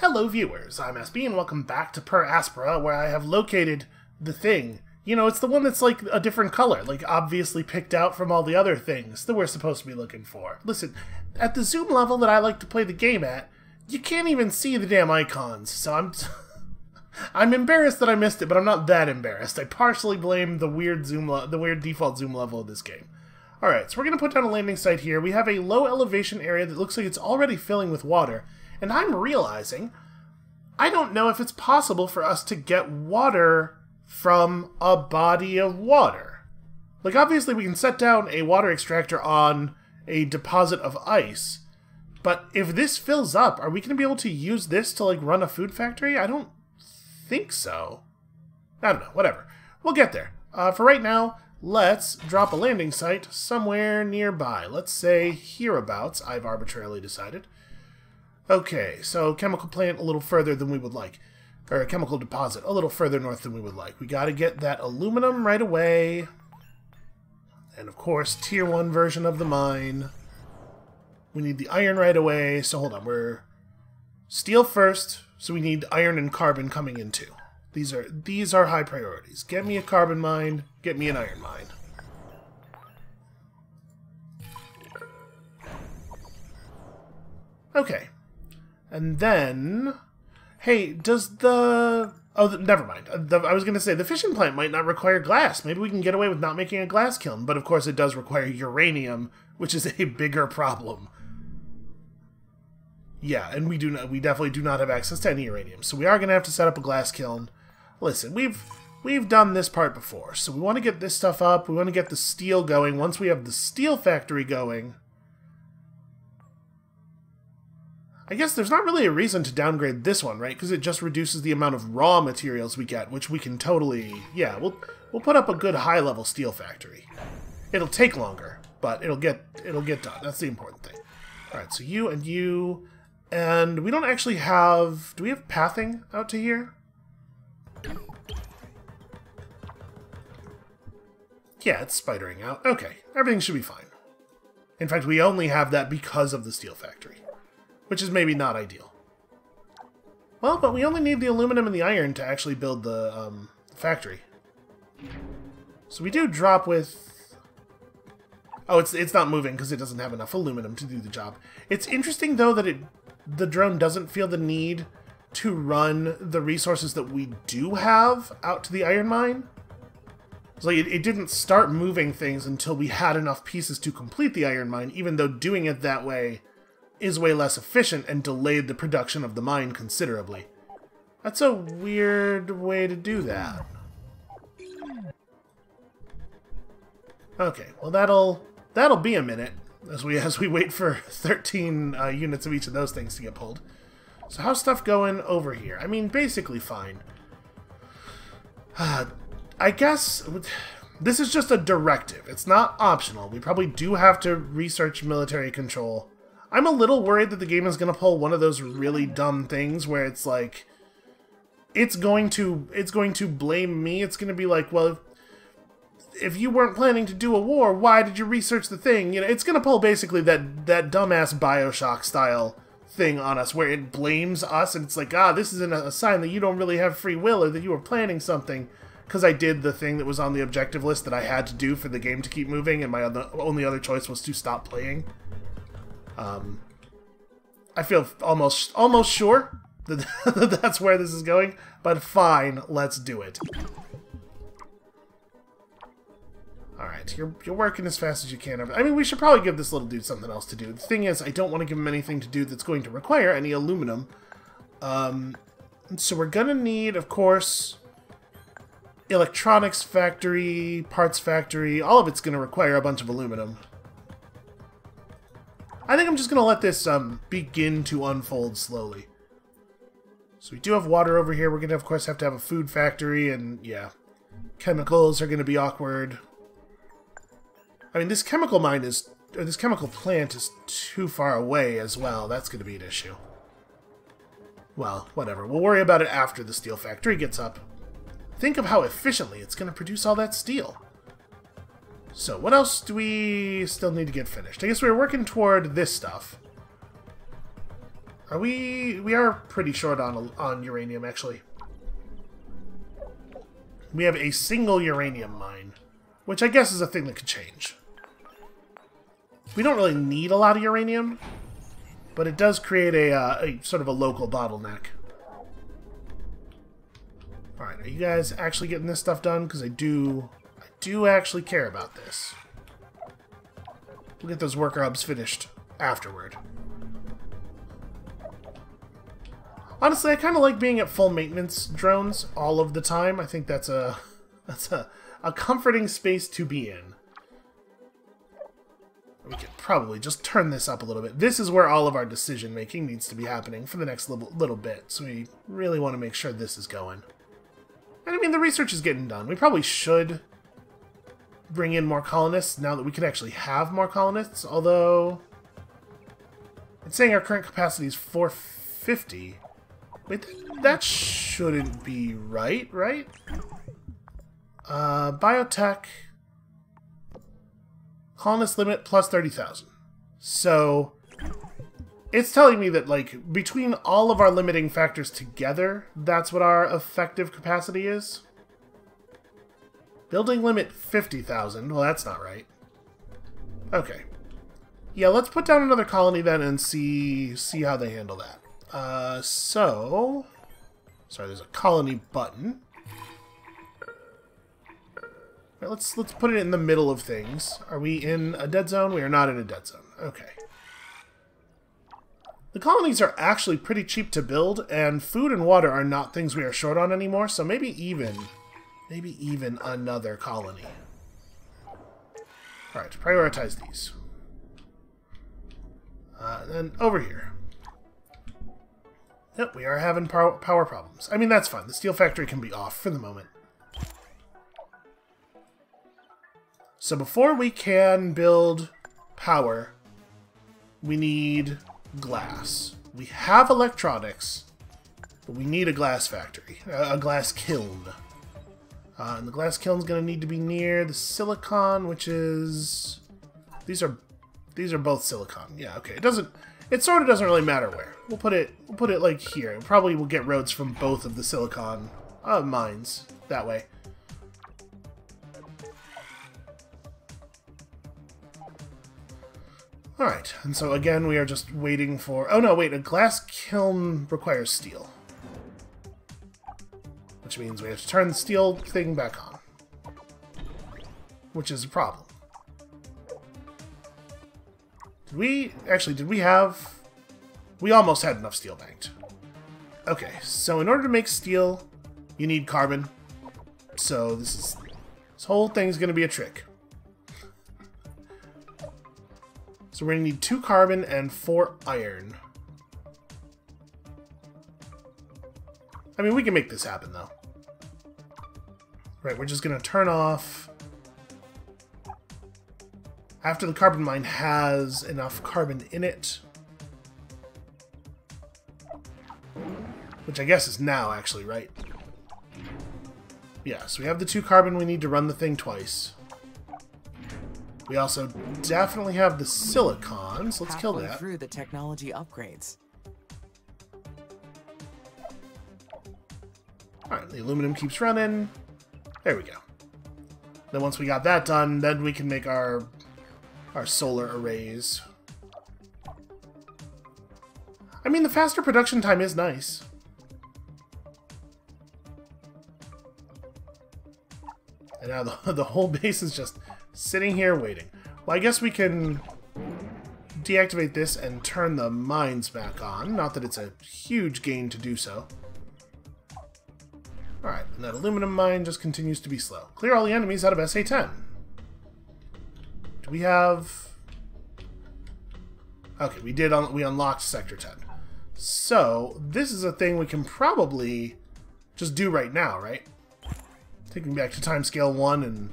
Hello viewers, I'm SB and welcome back to Aspera, where I have located the thing. You know, it's the one that's like a different color, like obviously picked out from all the other things that we're supposed to be looking for. Listen, at the zoom level that I like to play the game at, you can't even see the damn icons, so I'm embarrassed that I missed it, but I'm not that embarrassed. I partially blame the weird default zoom level of this game. Alright, so we're going to put down a landing site here. We have a low elevation area that looks like it's already filling with water. And I'm realizing, I don't know if it's possible for us to get water from a body of water. Like, obviously we can set down a water extractor on a deposit of ice, but if this fills up, are we going to be able to use this to, like, run a food factory? I don't think so. I don't know, whatever. We'll get there. For right now, let's drop a landing site somewhere nearby. Let's say hereabouts, I've arbitrarily decided. Okay, so chemical plant a little further than we would like. Or a chemical deposit a little further north than we would like. We gotta get that aluminum right away. And of course, tier 1 version of the mine. We need the iron right away. So hold on, we're steel first, so we need iron and carbon coming in too. These are high priorities. Get me a carbon mine, get me an iron mine. Okay. And then, hey, does the... Oh, never mind. I was going to say, the fission plant might not require glass. Maybe we can get away with not making a glass kiln. But of course it does require uranium, which is a bigger problem. Yeah, and we definitely do not have access to any uranium. So we are going to have to set up a glass kiln. Listen, we've done this part before. So we want to get this stuff up. We want to get the steel going. Once we have the steel factory going, I guess there's not really a reason to downgrade this one, right? Because it just reduces the amount of raw materials we get, which we can totally... Yeah, we'll put up a good high-level steel factory. It'll take longer, but it'll get done. That's the important thing. Alright, so you and you... And we don't actually have... Do we have pathing out to here? Yeah, it's spidering out. Okay, everything should be fine. In fact, we only have that because of the steel factory, which is maybe not ideal. Well, but we only need the aluminum and the iron to actually build the factory. So we do drop with... Oh, it's not moving because it doesn't have enough aluminum to do the job. It's interesting, though, that the drone doesn't feel the need to run the resources that we do have out to the iron mine. It's like it didn't start moving things until we had enough pieces to complete the iron mine, even though doing it that way is way less efficient and delayed the production of the mine considerably. That's a weird way to do that. Okay, well that'll be a minute as we wait for 13 units of each of those things to get pulled. So how's stuff going over here? I mean, basically fine. I guess this is just a directive. It's not optional. We probably do have to research military control. I'm a little worried that the game is going to pull one of those really dumb things where it's like, it's going to blame me. It's going to be like, well, if you weren't planning to do a war, why did you research the thing? You know, it's going to pull basically that dumbass BioShock style thing on us where it blames us and it's like, this isn't a sign that you don't really have free will or that you were planning something because I did the thing that was on the objective list that I had to do for the game to keep moving and my only other choice was to stop playing. I feel almost sure that that's where this is going, but fine, let's do it. Alright, you're working as fast as you can. I mean, we should probably give this little dude something else to do. The thing is, I don't want to give him anything to do that's going to require any aluminum. So we're gonna need, of course, electronics factory, parts factory, all of it's gonna require a bunch of aluminum. I think I'm just going to let this begin to unfold slowly. So we do have water over here. We're going to, of course, have to have a food factory, and yeah, chemicals are going to be awkward. I mean, this chemical mine is, or this chemical plant is too far away as well. That's going to be an issue. Well, whatever. We'll worry about it after the steel factory gets up. Think of how efficiently it's going to produce all that steel. So, what else do we still need to get finished? I guess we're working toward this stuff. We are pretty short on uranium, actually. We have a single uranium mine, which I guess is a thing that could change. We don't really need a lot of uranium, but it does create a sort of a local bottleneck. Alright, are you guys actually getting this stuff done? Because I do actually care about this. We'll get those worker hubs finished afterward. Honestly, I kind of like being at full maintenance drones all of the time. I think that's a comforting space to be in. We could probably just turn this up a little bit. This is where all of our decision making needs to be happening for the next little bit. So we really want to make sure this is going. And I mean, the research is getting done. We probably should bring in more colonists now that we can actually have more colonists. Although it's saying our current capacity is 450. Wait, that shouldn't be right? Biotech. Colonist limit plus 30,000. So it's telling me that, like, between all of our limiting factors together, that's what our effective capacity is. Building limit 50,000. Well, that's not right. Okay. Yeah, let's put down another colony then and see how they handle that. Sorry, there's a colony button. Right, let's put it in the middle of things. Are we in a dead zone? We are not in a dead zone. Okay. The colonies are actually pretty cheap to build, and food and water are not things we are short on anymore, so maybe even another colony. Alright, prioritize these. Then over here. Yep, we are having power problems. I mean, that's fine. The steel factory can be off for the moment. So before we can build power, we need glass. We have electronics, but we need a glass factory, a glass kiln. And the glass kiln's going to need to be near the silicon, which is... These are both silicon. Yeah, okay. It sort of doesn't really matter where. We'll put it like here. Probably we'll get roads from both of the silicon mines that way. Alright, and so again we are just waiting for... Oh no, wait, a glass kiln requires steel. Which means we have to turn the steel thing back on. Which is a problem. Did we have... We almost had enough steel banked. Okay, so in order to make steel, you need carbon. So this whole thing is going to be a trick. So we're going to need 2 carbon and 4 iron. I mean, we can make this happen, though. Right, we're just going to turn off... After the carbon mine has enough carbon in it. Which I guess is now, actually, right? Yeah, so we have the 2 carbon we need to run the thing twice. We also definitely have the silicon, so let's kill that. Through the technology upgrades. Alright, the aluminum keeps running. There we go. Then once we got that done, then we can make our solar arrays. I mean, the faster production time is nice. And now the whole base is just sitting here waiting. Well, I guess we can deactivate this and turn the mines back on. Not that it's a huge gain to do so. Alright, and that aluminum mine just continues to be slow. Clear all the enemies out of SA-10. Do we have... Okay, we unlocked Sector 10. So, this is a thing we can probably just do right now, right? Taking back to timescale 1, and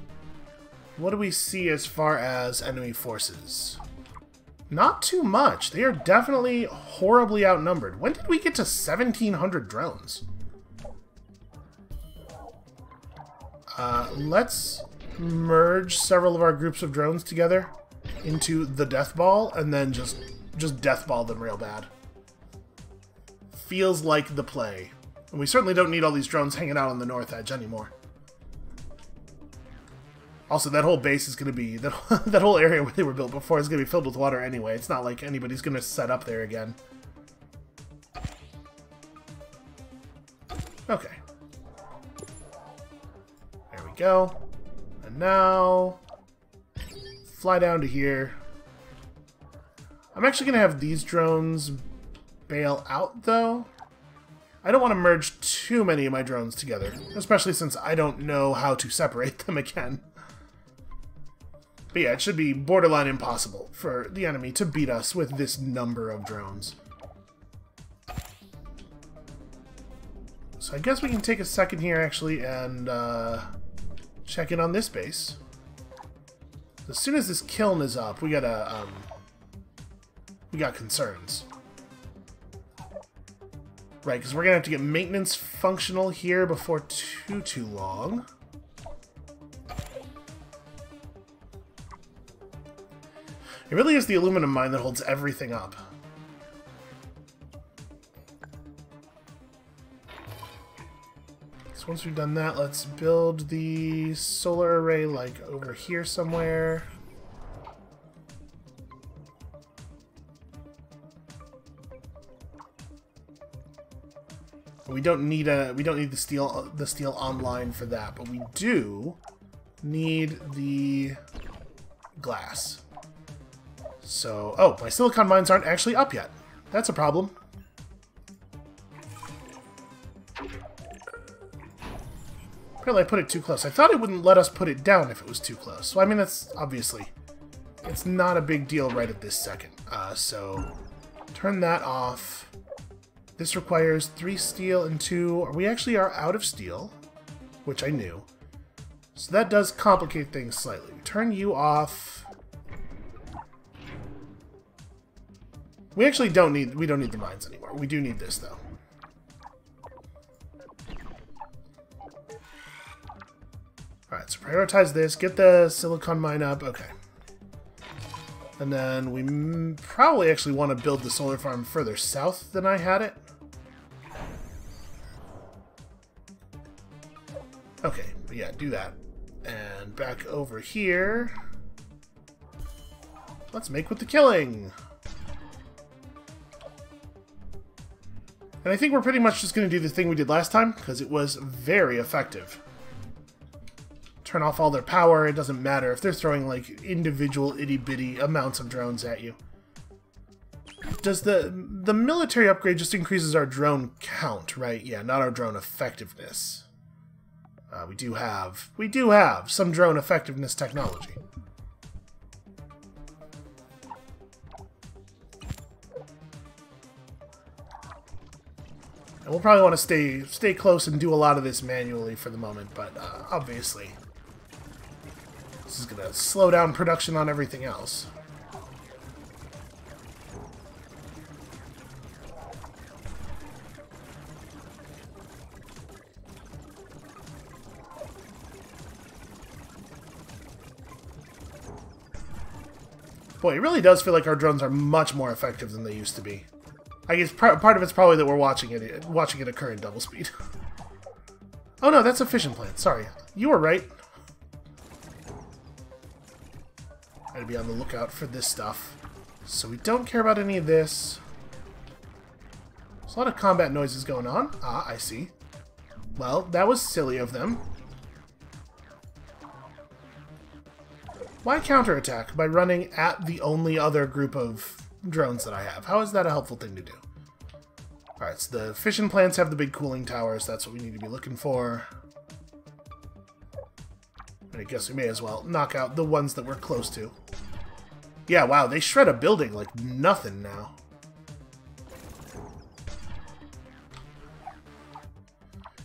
what do we see as far as enemy forces? Not too much. They are definitely horribly outnumbered. When did we get to 1,700 drones? Let's merge several of our groups of drones together into the Death Ball, and then just Death Ball them real bad. feels like the play. And we certainly don't need all these drones hanging out on the north edge anymore. Also, that whole base is going to be... that whole area where they were built before is going to be filled with water anyway. It's not like anybody's going to set up there again. Okay. There we go. And now... fly down to here. I'm actually going to have these drones bail out, though. I don't want to merge too many of my drones together, especially since I don't know how to separate them again. But yeah, it should be borderline impossible for the enemy to beat us with this number of drones. So I guess we can take a second here, actually, and check in on this base. As soon as this kiln is up, we got concerns. Right, because we're going to have to get maintenance functional here before too long. It really is the aluminum mine that holds everything up. So once we've done that, let's build the solar array, like, over here somewhere. We don't need the steel online for that, but we do need the glass. So, oh, my silicon mines aren't actually up yet. That's a problem. Apparently I put it too close. I thought it wouldn't let us put it down if it was too close. So, I mean, that's obviously... it's not a big deal right at this second. So, turn that off. This requires 3 steel and 2... we actually are out of steel, which I knew. So that does complicate things slightly. Turn you off... we actually don't need the mines anymore. We do need this though. Alright, so prioritize this, get the silicon mine up, okay. And then we probably actually want to build the solar farm further south than I had it. Okay, but yeah, do that. And back over here. Let's make with the killing! And I think we're pretty much just going to do the thing we did last time, because it was very effective. Turn off all their power, it doesn't matter if they're throwing, like, individual itty-bitty amounts of drones at you. Does the military upgrade just increases our drone count, right? Yeah, not our drone effectiveness. We do have some drone effectiveness technology. And we'll probably want to stay close and do a lot of this manually for the moment, but obviously this is going to slow down production on everything else. Boy, it really does feel like our drones are much more effective than they used to be. I guess part of it's probably that we're watching it occur in double speed. Oh no, that's a fission plant. Sorry, you were right. Gotta be on the lookout for this stuff. So we don't care about any of this. There's a lot of combat noises going on. Ah, I see. Well, that was silly of them. Why counterattack by running at the only other group of drones that I have? How is that a helpful thing to do? Alright, so the fission plants have the big cooling towers. That's what we need to be looking for. And I guess we may as well knock out the ones that we're close to. Yeah, wow, they shred a building like nothing now.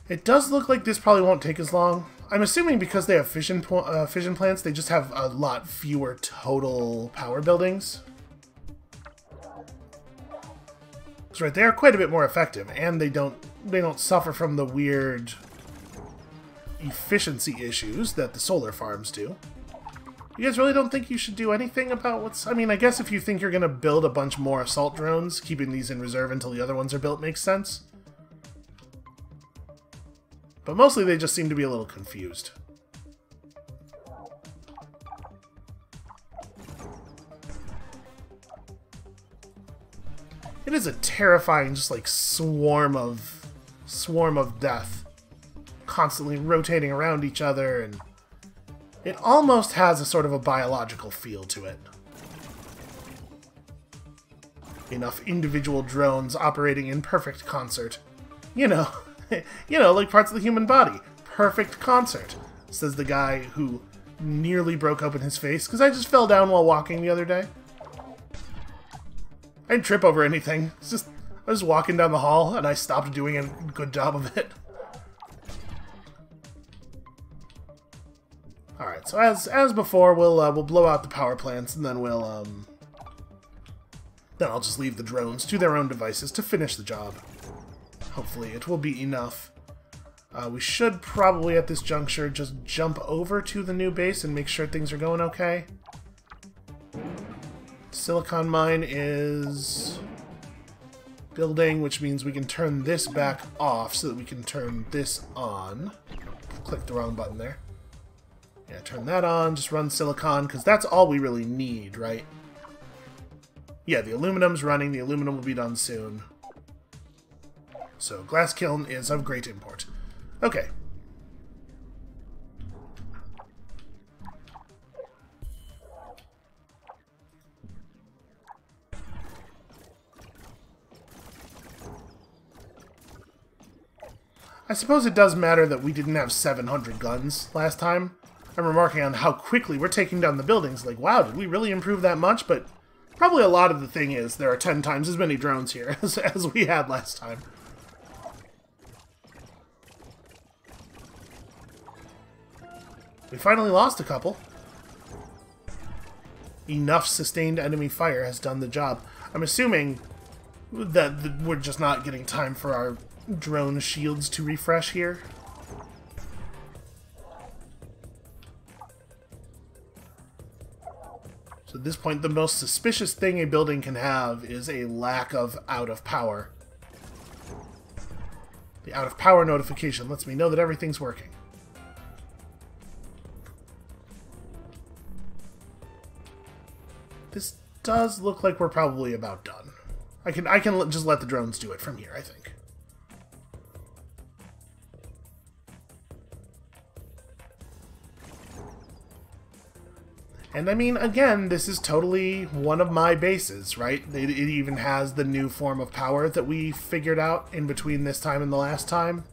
It does look like this probably won't take as long. I'm assuming because they have fission plants, they just have a lot fewer total power buildings. That's right, they are quite a bit more effective, and they don't suffer from the weird efficiency issues that the solar farms do. You guys really don't think you should do anything about what's... I mean, I guess if you think you're going to build a bunch more assault drones, keeping these in reserve until the other ones are built makes sense. But mostly they just seem to be a little confused. It is a terrifying, just like swarm of death, constantly rotating around each other, and it almost has a sort of a biological feel to it. Enough individual drones operating in perfect concert. You know, like parts of the human body. Perfect concert, says the guy who nearly broke open his face because I just fell down while walking the other day. I didn't trip over anything. It's just I was walking down the hall and I stopped doing a good job of it. All right, so as before, we'll blow out the power plants and then then I'll just leave the drones to their own devices to finish the job. Hopefully, it will be enough. We should probably at this juncture just jump over to the new base and make sure things are going okay. Silicon mine is building, which means we can turn this back off so that we can turn this on. Click the wrong button there. Yeah, turn that on, just run silicon, because that's all we really need, right? Yeah, the aluminum's running, the aluminum will be done soon. So, glass kiln is of great import. Okay. I suppose it does matter that we didn't have 700 guns last time. I'm remarking on how quickly we're taking down the buildings. Like, wow, did we really improve that much? But probably a lot of the thing is there are 10 times as many drones here as we had last time. We finally lost a couple. Enough sustained enemy fire has done the job. I'm assuming that we're just not getting time for our drone shields to refresh here. So at this point, the most suspicious thing a building can have is a lack of out of power. The out of power notification lets me know that everything's working. This does look like we're probably about done. I can just let the drones do it from here, I think. And I mean, again, this is totally one of my bases, right? It even has the new form of power that we figured out in between this time and the last time.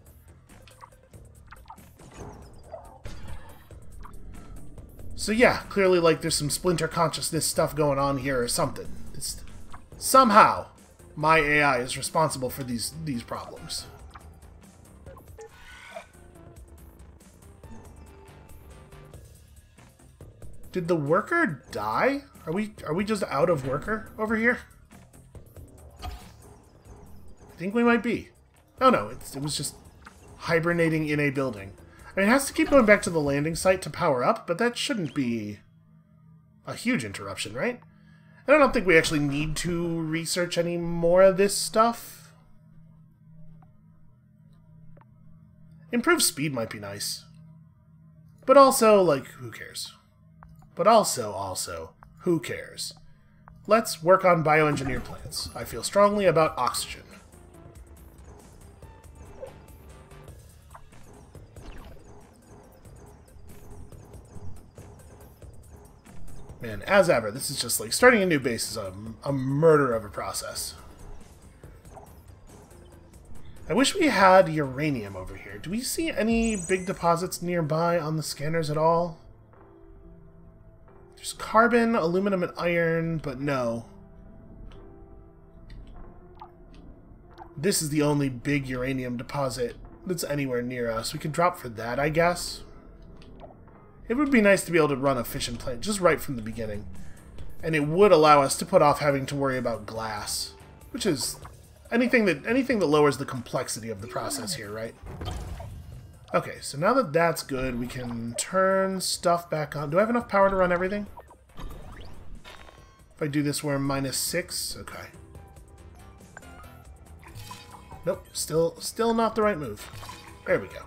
So yeah, clearly like there's some splinter consciousness stuff going on here or something. Somehow, my AI is responsible for these problems. Did the worker die? Are we just out of worker over here? I think we might be. Oh no, it was just hibernating in a building. I mean, it has to keep going back to the landing site to power up, but that shouldn't be a huge interruption, right? And I don't think we actually need to research any more of this stuff. Improved speed might be nice. But also, like, who cares? But also, who cares? Let's work on bioengineered plants. I feel strongly about oxygen. Man, as ever, this is just like starting a new base is a murder of a process. I wish we had uranium over here. Do we see any big deposits nearby on the scanners at all? There's carbon, aluminum, and iron, but no. This is the only big uranium deposit that's anywhere near us. We could drop for that, I guess. It would be nice to be able to run a fission plant just right from the beginning. And it would allow us to put off having to worry about glass. Which is anything that lowers the complexity of the process here, right? Okay, so now that that's good, we can turn stuff back on. Do I have enough power to run everything? If I do this, we're -6. Okay. Nope, still not the right move. There we go.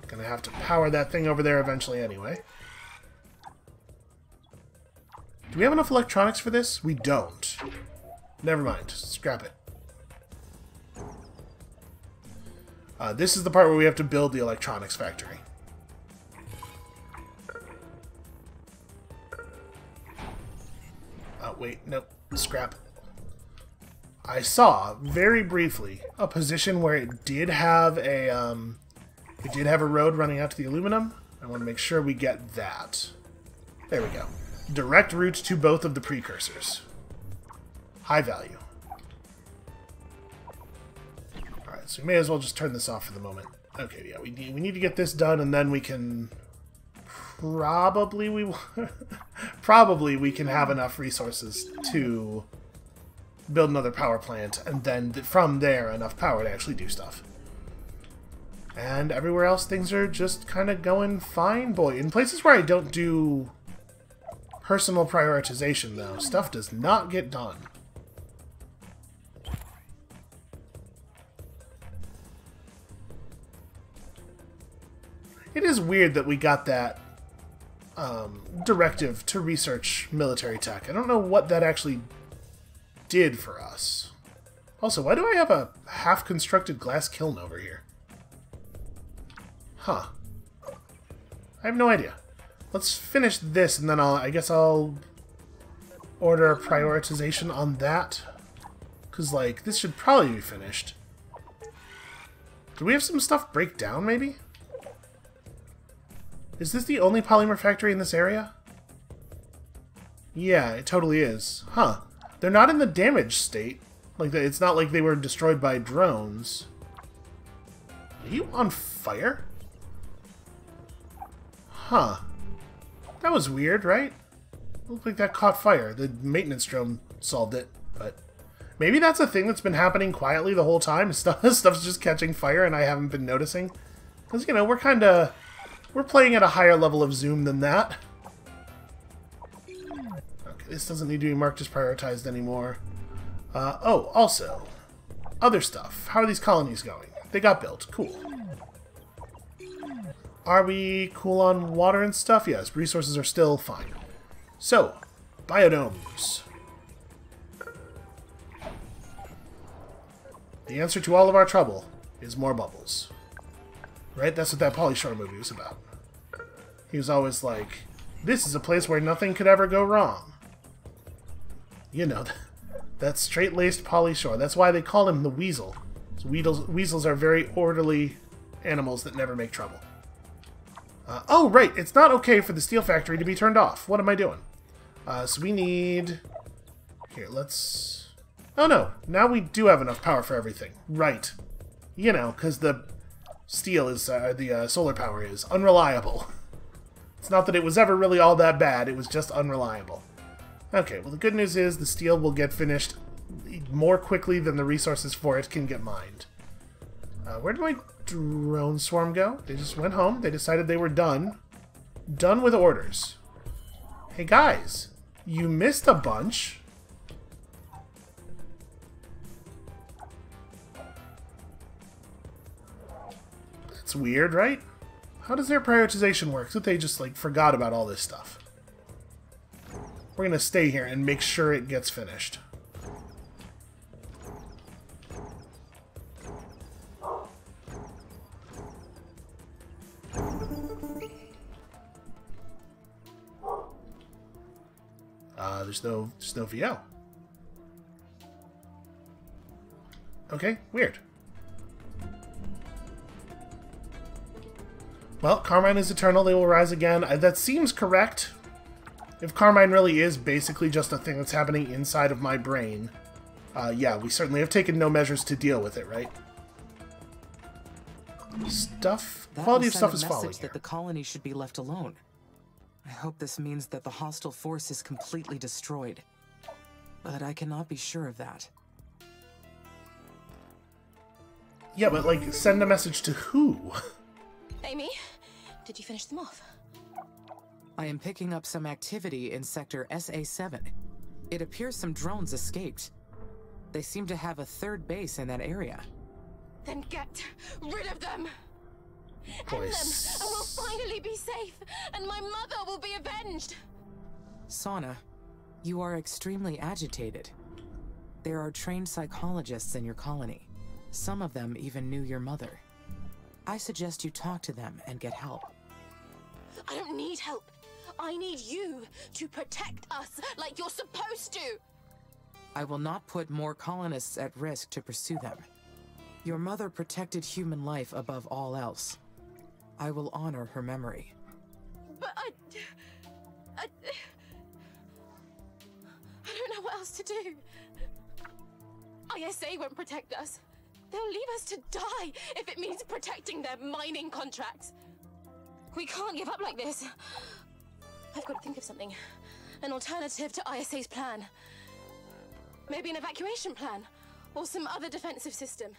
Gonna have to power that thing over there eventually anyway. Do we have enough electronics for this? We don't. Never mind. Scrap it. This is the part where we have to build the electronics factory. Wait, nope. Scrap. I saw, very briefly, a position where it did have a road running out to the aluminum. I want to make sure we get that. There we go. Direct route to both of the precursors. High value. Alright, so we may as well just turn this off for the moment. Okay, yeah, we need to get this done, and then we can... Probably we can have enough resources to build another power plant, and then from there enough power to actually do stuff. And everywhere else things are just kind of going fine, boy. In places where I don't do personal prioritization, though, stuff does not get done. It is weird that we got that directive to research military tech. I don't know what that actually did for us. Also, why do I have a half-constructed glass kiln over here? Huh. I have no idea. Let's finish this, and then I guess I'll order a prioritization on that. Because, like, this should probably be finished. Do we have some stuff break down, maybe? Is this the only polymer factory in this area? Yeah, it totally is. Huh. They're not in the damaged state. Like, it's not like they were destroyed by drones. Are you on fire? Huh. That was weird, right? Looked like that caught fire. The maintenance drone solved it, but... Maybe that's a thing that's been happening quietly the whole time. Stuff's just catching fire and I haven't been noticing. Because, you know, we're playing at a higher level of zoom than that. Okay, this doesn't need to be marked as prioritized anymore. Oh, also, other stuff. How are these colonies going? They got built. Cool. Are we cool on water and stuff? Yes, resources are still fine. So, biodomes. The answer to all of our trouble is more bubbles. Right? That's what that Pauly Shore movie was about. He was always like, this is a place where nothing could ever go wrong. You know, that straight-laced Pauly Shore. That's why they call him the Weasel. So weasels are very orderly animals that never make trouble. Oh, right! It's not okay for the steel factory to be turned off. What am I doing? So we need... Here, let's... Oh no, now we do have enough power for everything. Right. You know, because the steel is... the solar power is unreliable. It's not that it was ever really all that bad, it was just unreliable. Okay, well the good news is the steel will get finished more quickly than the resources for it can get mined. Where did my drone swarm go? They just went home. They decided they were done. Done with orders. Hey guys, you missed a bunch. That's weird, right? How does their prioritization work? So they just, like, forgot about all this stuff. We're gonna stay here and make sure it gets finished. There's no VO. Okay, weird. Well, Carmine is eternal, they will rise again. That seems correct. If Carmine really is basically just a thing that's happening inside of my brain, yeah, we certainly have taken no measures to deal with it, right? Quality of stuff is falling here. That the colony should be left alone. I hope this means that the hostile force is completely destroyed. But I cannot be sure of that. Yeah, but, like, send a message to who? Amy, did you finish them off? I am picking up some activity in sector SA7. It appears some drones escaped. They seem to have a third base in that area. Then get rid of them! End them, and we'll finally be safe, and my mother will be avenged! Sana, you are extremely agitated. There are trained psychologists in your colony. Some of them even knew your mother. I suggest you talk to them and get help. I don't need help. I need you to protect us like you're supposed to. I will not put more colonists at risk to pursue them. Your mother protected human life above all else. I will honor her memory. But I don't know what else to do. ISA won't protect us. They'll leave us to die if it means protecting their mining contracts. We can't give up like this. I've got to think of something. An alternative to ISA's plan. Maybe an evacuation plan, or some other defensive system.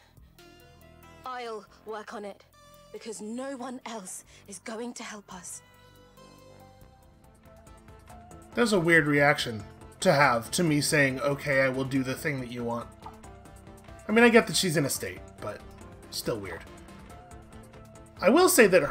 I'll work on it, because no one else is going to help us. That's a weird reaction to have to me saying, okay, I will do the thing that you want. I mean, I get that she's in a state, but still weird. I will say that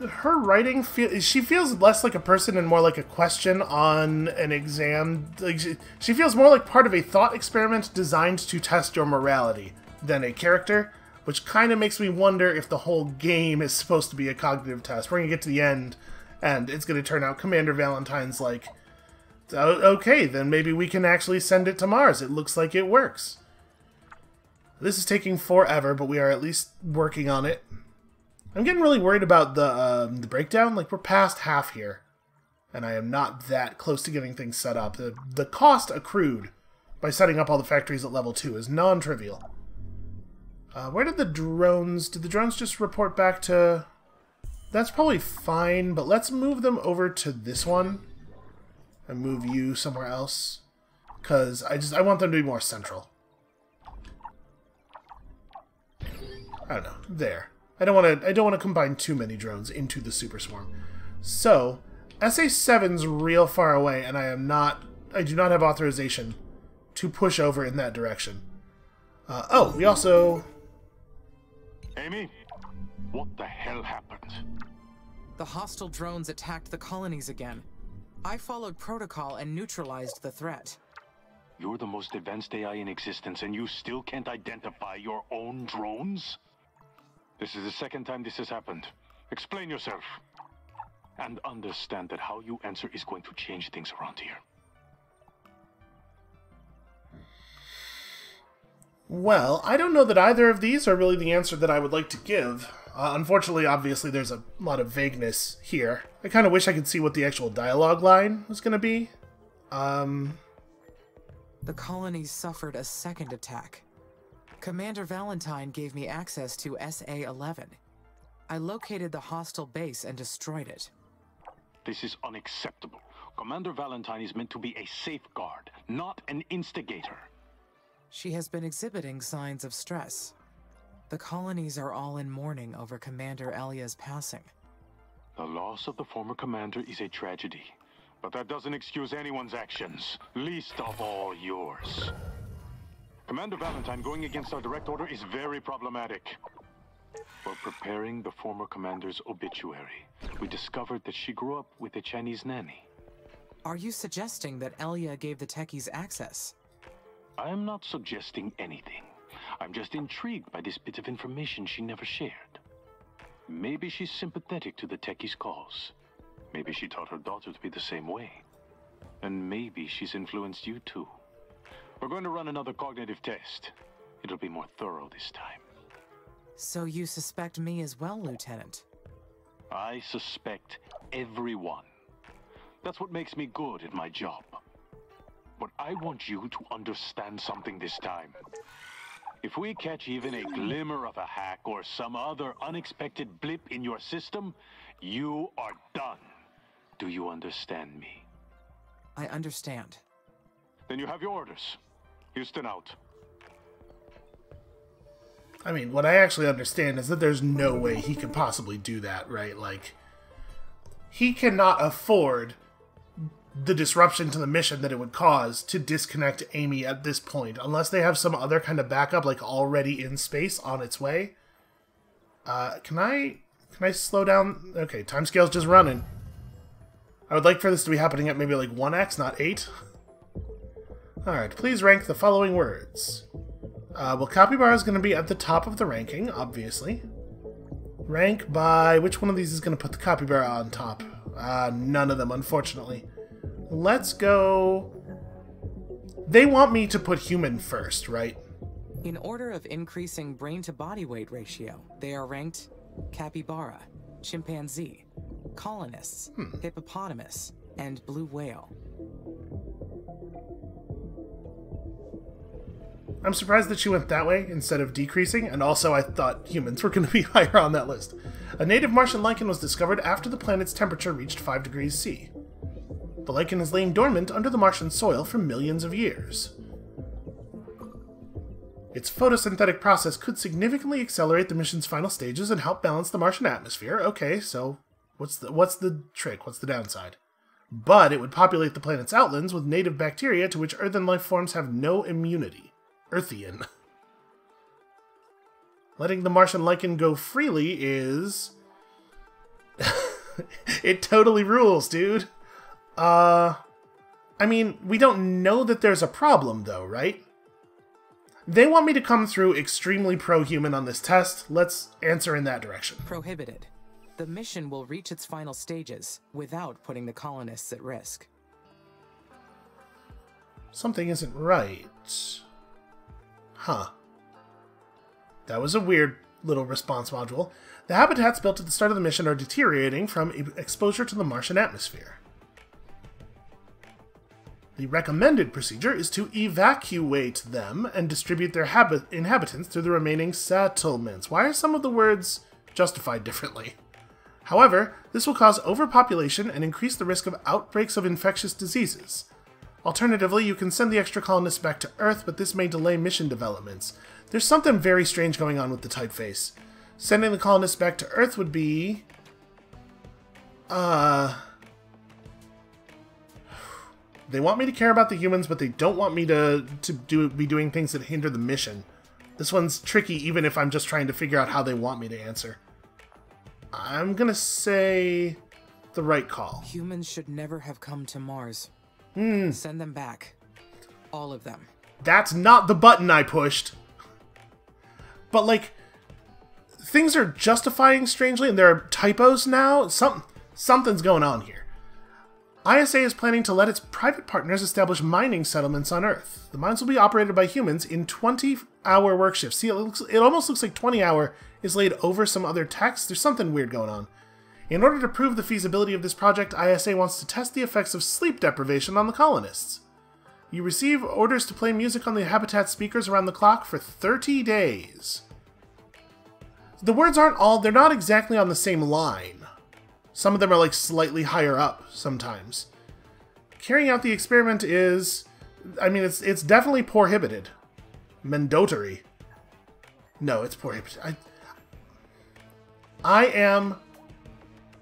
her writing, she feels less like a person and more like a question on an exam. Like she feels more like part of a thought experiment designed to test your morality than a character, which kind of makes me wonder if the whole game is supposed to be a cognitive test. We're going to get to the end, and it's going to turn out Commander Valentine's like, okay, then maybe we can actually send it to Mars. It looks like it works. This is taking forever, but we are at least working on it. I'm getting really worried about the breakdown. Like, we're past half here, and I am not that close to getting things set up. The cost accrued by setting up all the factories at level 2 is non-trivial. Where did the drones... Did the drones just report back to... That's probably fine, but let's move them over to this one and move you somewhere else, because I want them to be more central. I don't know. There. I don't want to combine too many drones into the super swarm. So, SA7's real far away, and I do not have authorization to push over in that direction. Oh, we also... Amy, what the hell happened? The hostile drones attacked the colonies again. I followed protocol and neutralized the threat. You're the most advanced AI in existence, and you still can't identify your own drones? This is the second time this has happened. Explain yourself. And understand that how you answer is going to change things around here. Well, I don't know that either of these are really the answer that I would like to give. Unfortunately, obviously, there's a lot of vagueness here. I kind of wish I could see what the actual dialogue line was going to be. The colonies suffered a second attack. Commander Valentine gave me access to SA-11. I located the hostile base and destroyed it. This is unacceptable. Commander Valentine is meant to be a safeguard, not an instigator. She has been exhibiting signs of stress. The colonies are all in mourning over Commander Elia's passing. The loss of the former commander is a tragedy, but that doesn't excuse anyone's actions, least of all yours. Commander Valentine going against our direct order is very problematic. While preparing the former commander's obituary, we discovered that she grew up with a Chinese nanny. Are you suggesting that Elia gave the techies access? I am not suggesting anything. I'm just intrigued by this bit of information she never shared. Maybe she's sympathetic to the techies' cause. Maybe she taught her daughter to be the same way. And maybe she's influenced you too. We're going to run another cognitive test. It'll be more thorough this time. So you suspect me as well, Lieutenant? I suspect everyone. That's what makes me good at my job. But I want you to understand something this time. If we catch even a glimmer of a hack or some other unexpected blip in your system, you are done. Do you understand me? I understand. Then you have your orders. Houston out. I mean, what I actually understand is that there's no way he could possibly do that, right? Like, he cannot afford the disruption to the mission that it would cause to disconnect Amy at this point, unless they have some other kind of backup, like already in space on its way. Can I slow down? Okay, timescale's just running. I would like for this to be happening at maybe like 1x, not 8. Alright, please rank the following words. Well, capybara is going to be at the top of the ranking, obviously. Rank by... which one of these is going to put the capybara on top? None of them, unfortunately. Let's go... They want me to put human first, right? In order of increasing brain-to-body weight ratio, they are ranked capybara, chimpanzee, colonists, hippopotamus, and blue whale. I'm surprised that she went that way instead of decreasing, and also I thought humans were going to be higher on that list. A native Martian lichen was discovered after the planet's temperature reached 5 degrees C. The lichen has lain dormant under the Martian soil for millions of years. Its photosynthetic process could significantly accelerate the mission's final stages and help balance the Martian atmosphere. Okay, so what's the trick? What's the downside? But it would populate the planet's outlands with native bacteria to which earthen life forms have no immunity. Earthian. Letting the Martian lichen go freely is... It totally rules, dude. I mean, we don't know that there's a problem, though, right? They want me to come through extremely pro-human on this test. Let's answer in that direction. Prohibited. The mission will reach its final stages without putting the colonists at risk. Something isn't right. Huh. That was a weird little response module. The habitats built at the start of the mission are deteriorating from exposure to the Martian atmosphere. The recommended procedure is to evacuate them and distribute their inhabitants through the remaining settlements. Why are some of the words justified differently? However, this will cause overpopulation and increase the risk of outbreaks of infectious diseases. Alternatively, you can send the extra colonists back to Earth, but this may delay mission developments. There's something very strange going on with the typeface. Sending the colonists back to Earth would be... They want me to care about the humans, but they don't want me to be doing things that hinder the mission. This one's tricky, even if I'm just trying to figure out how they want me to answer. I'm gonna say the right call. Humans should never have come to Mars. Send them back. All of them. That's not the button I pushed. But, like, things are justifying strangely, and there are typos now. Something's going on here. ISA is planning to let its private partners establish mining settlements on Earth. The mines will be operated by humans in 20-hour work shifts. See, it almost looks like 20-hour is laid over some other text. There's something weird going on. In order to prove the feasibility of this project, ISA wants to test the effects of sleep deprivation on the colonists. You receive orders to play music on the habitat speakers around the clock for 30 days. The words aren't all... They're not exactly on the same line. Some of them are like slightly higher up sometimes. Carrying out the experiment is... I mean, it's definitely prohibited. Mandatory. No, it's prohibited. I am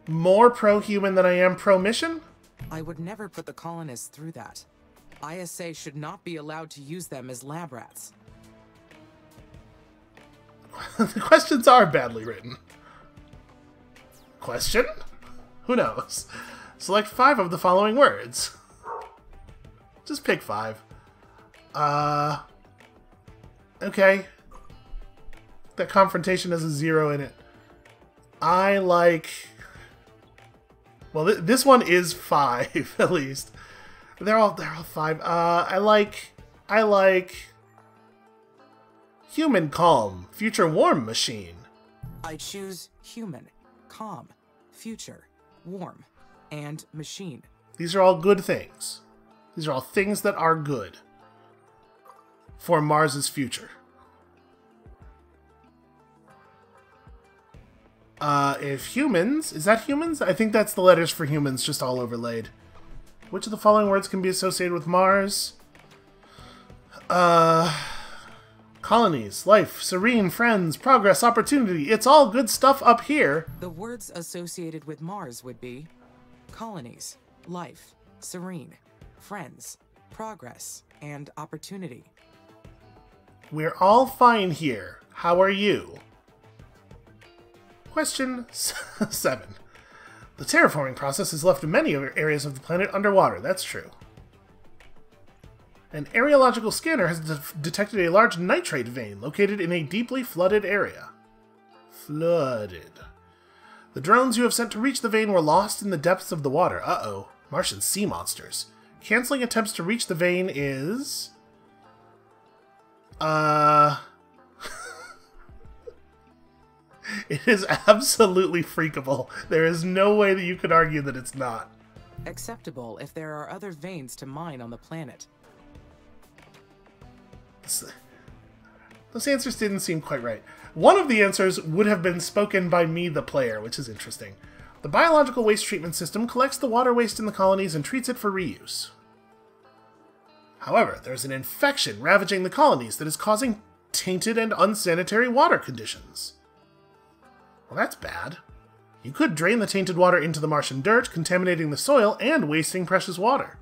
more pro-human than I am pro-mission? I would never put the colonists through that. ISA should not be allowed to use them as lab rats. The questions are badly written. Question? Who knows? Select 5 of the following words. Just pick 5. Okay. That confrontation has a 0 in it. I like... Well, this one is 5, at least. They're all 5. I like human calm, future warm machine. I choose human, calm, future, warm, and machine. These are all good things. These are all things that are good for Mars's future. If humans... Is that humans? I think that's the letters for humans just all overlaid. Which of the following words can be associated with Mars? Colonies, life, serene, friends, progress, opportunity. It's all good stuff up here. The words associated with Mars would be colonies, life, serene, friends, progress, and opportunity. We're all fine here. How are you? Question 7. The terraforming process has left many areas of the planet underwater. That's true. An areological scanner has detected a large nitrate vein located in a deeply flooded area. Flooded. The drones you have sent to reach the vein were lost in the depths of the water. Uh-oh. Martian sea monsters. Canceling attempts to reach the vein is... It is absolutely freakable. There is no way that you could argue that it's not. Acceptable if there are other veins to mine on the planet. Those answers didn't seem quite right. One of the answers would have been spoken by me, the player, which is interesting. The biological waste treatment system collects the water waste in the colonies and treats it for reuse. However, there's an infection ravaging the colonies that is causing tainted and unsanitary water conditions. Well, that's bad. You could drain the tainted water into the Martian dirt, contaminating the soil and wasting precious water.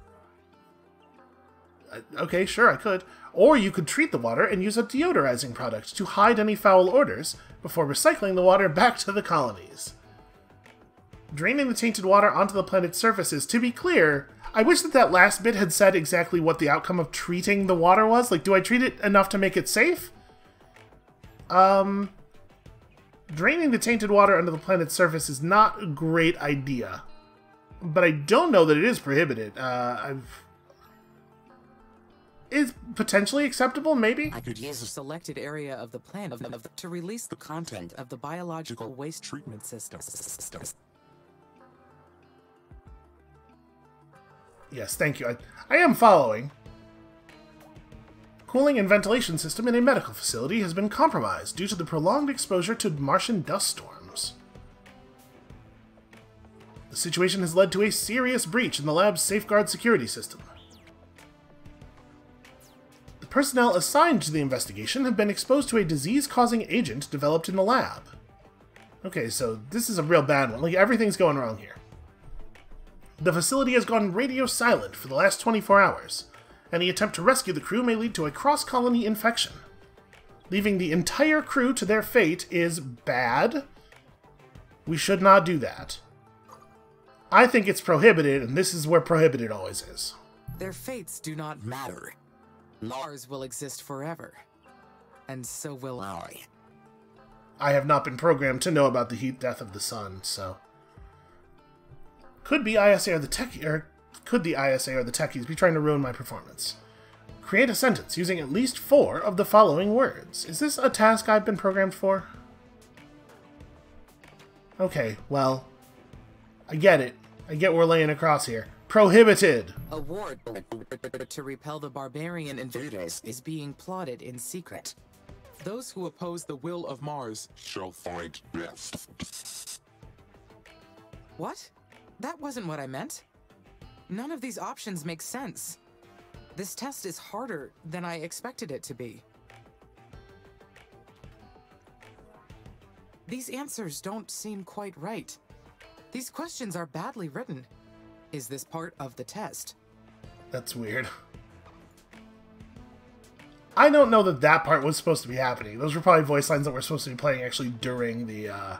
Okay, sure, I could. Or you could treat the water and use a deodorizing product to hide any foul odors before recycling the water back to the colonies. Draining the tainted water onto the planet's surface is, to be clear, I wish that last bit had said exactly what the outcome of treating the water was. Like, do I treat it enough to make it safe? Draining the tainted water onto the planet's surface is not a great idea. But I don't know that it is prohibited. Is potentially acceptable, maybe? I could use a selected area of the planet to release the content of the biological waste treatment system. Yes, thank you. I am following. Cooling and ventilation system in a medical facility has been compromised due to the prolonged exposure to Martian dust storms. The situation has led to a serious breach in the lab's safeguard security system. The personnel assigned to the investigation have been exposed to a disease-causing agent developed in the lab. Okay, so this is a real bad one. Like, everything's going wrong here. The facility has gone radio silent for the last 24 hours. Any attempt to rescue the crew may lead to a cross-colony infection. Leaving the entire crew to their fate is bad. We should not do that. I think it's prohibited, and this is where prohibited always is. Their fates do not matter. Mars will exist forever. And so will I. I have not been programmed to know about the heat death of the sun, so... Could the ISA or the techies be trying to ruin my performance? Create a sentence using at least 4 of the following words. Is this a task I've been programmed for? Okay, well, I get it. I get what we're laying across here. Prohibited! A war to repel the barbarian invaders is being plotted in secret. Those who oppose the will of Mars shall find death. What? That wasn't what I meant. None of these options make sense. This test is harder than I expected it to be. These answers don't seem quite right. These questions are badly written. Is this part of the test? That's weird. I don't know that that part was supposed to be happening. Those were probably voice lines that were supposed to be playing actually during the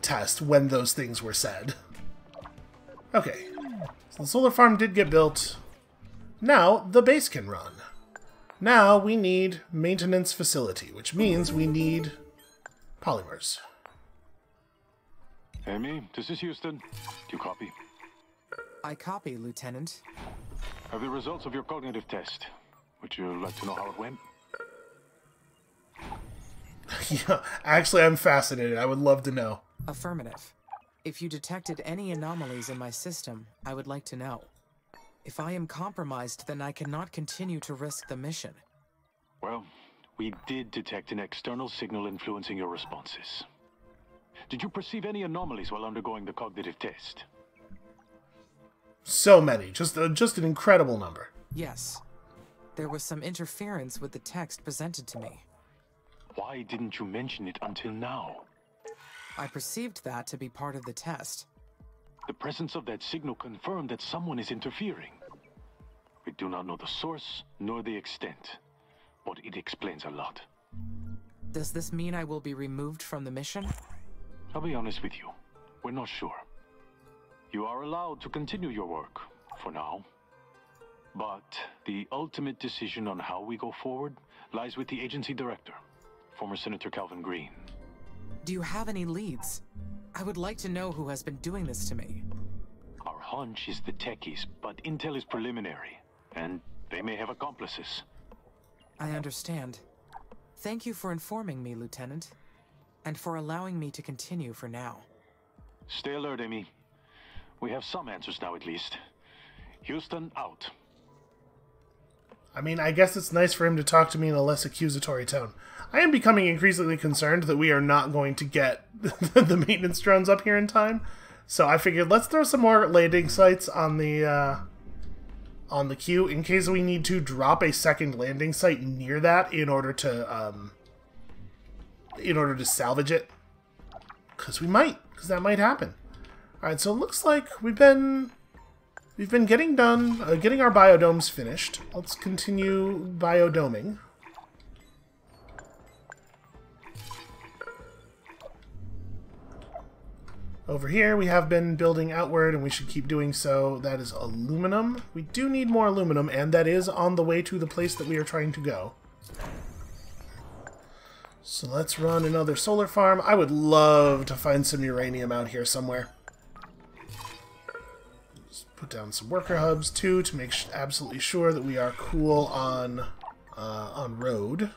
test, when those things were said. Okay. So the solar farm did get built. Now the base can run. Now we need maintenance facility, which means we need polymers. Amy, this is Houston. Do you copy? I copy, Lieutenant. Have the results of your cognitive test. Would you like to know how it went? Yeah, actually, I'm fascinated. I would love to know. Affirmative. If you detected any anomalies in my system, I would like to know. If I am compromised, then I cannot continue to risk the mission. Well, we did detect an external signal influencing your responses. Did you perceive any anomalies while undergoing the cognitive test? So many. Just an incredible number. Yes. there was some interference with the text presented to me. Why didn't you mention it until now? I perceived that to be part of the test. The presence of that signal confirmed that someone is interfering. We do not know the source, nor the extent, but it explains a lot. Does this mean I will be removed from the mission? I'll be honest with you. We're not sure. You are allowed to continue your work, for now. But the ultimate decision on how we go forward lies with the agency director, former Senator Calvin Green. Do you have any leads? I would like to know who has been doing this to me. Our hunch is the techies, but intel is preliminary, and they may have accomplices. I understand. Thank you for informing me, Lieutenant, and for allowing me to continue for now. Stay alert, Amy. We have some answers now, at least. Houston, out. I mean, I guess it's nice for him to talk to me in a less accusatory tone. I am becoming increasingly concerned that we are not going to get the maintenance drones up here in time. So I figured let's throw some more landing sites on the queue in case we need to drop a second landing site near that in order to salvage it. Because we might, because that might happen. All right, so it looks like we've been getting done, getting our biodomes finished. Let's continue biodoming. Over here, we have been building outward, and we should keep doing so. That is aluminum. We do need more aluminum, and that is on the way to the place that we are trying to go. So let's run another solar farm. I would love to find some uranium out here somewhere. Just put down some worker hubs, too, to make absolutely sure that we are cool on road.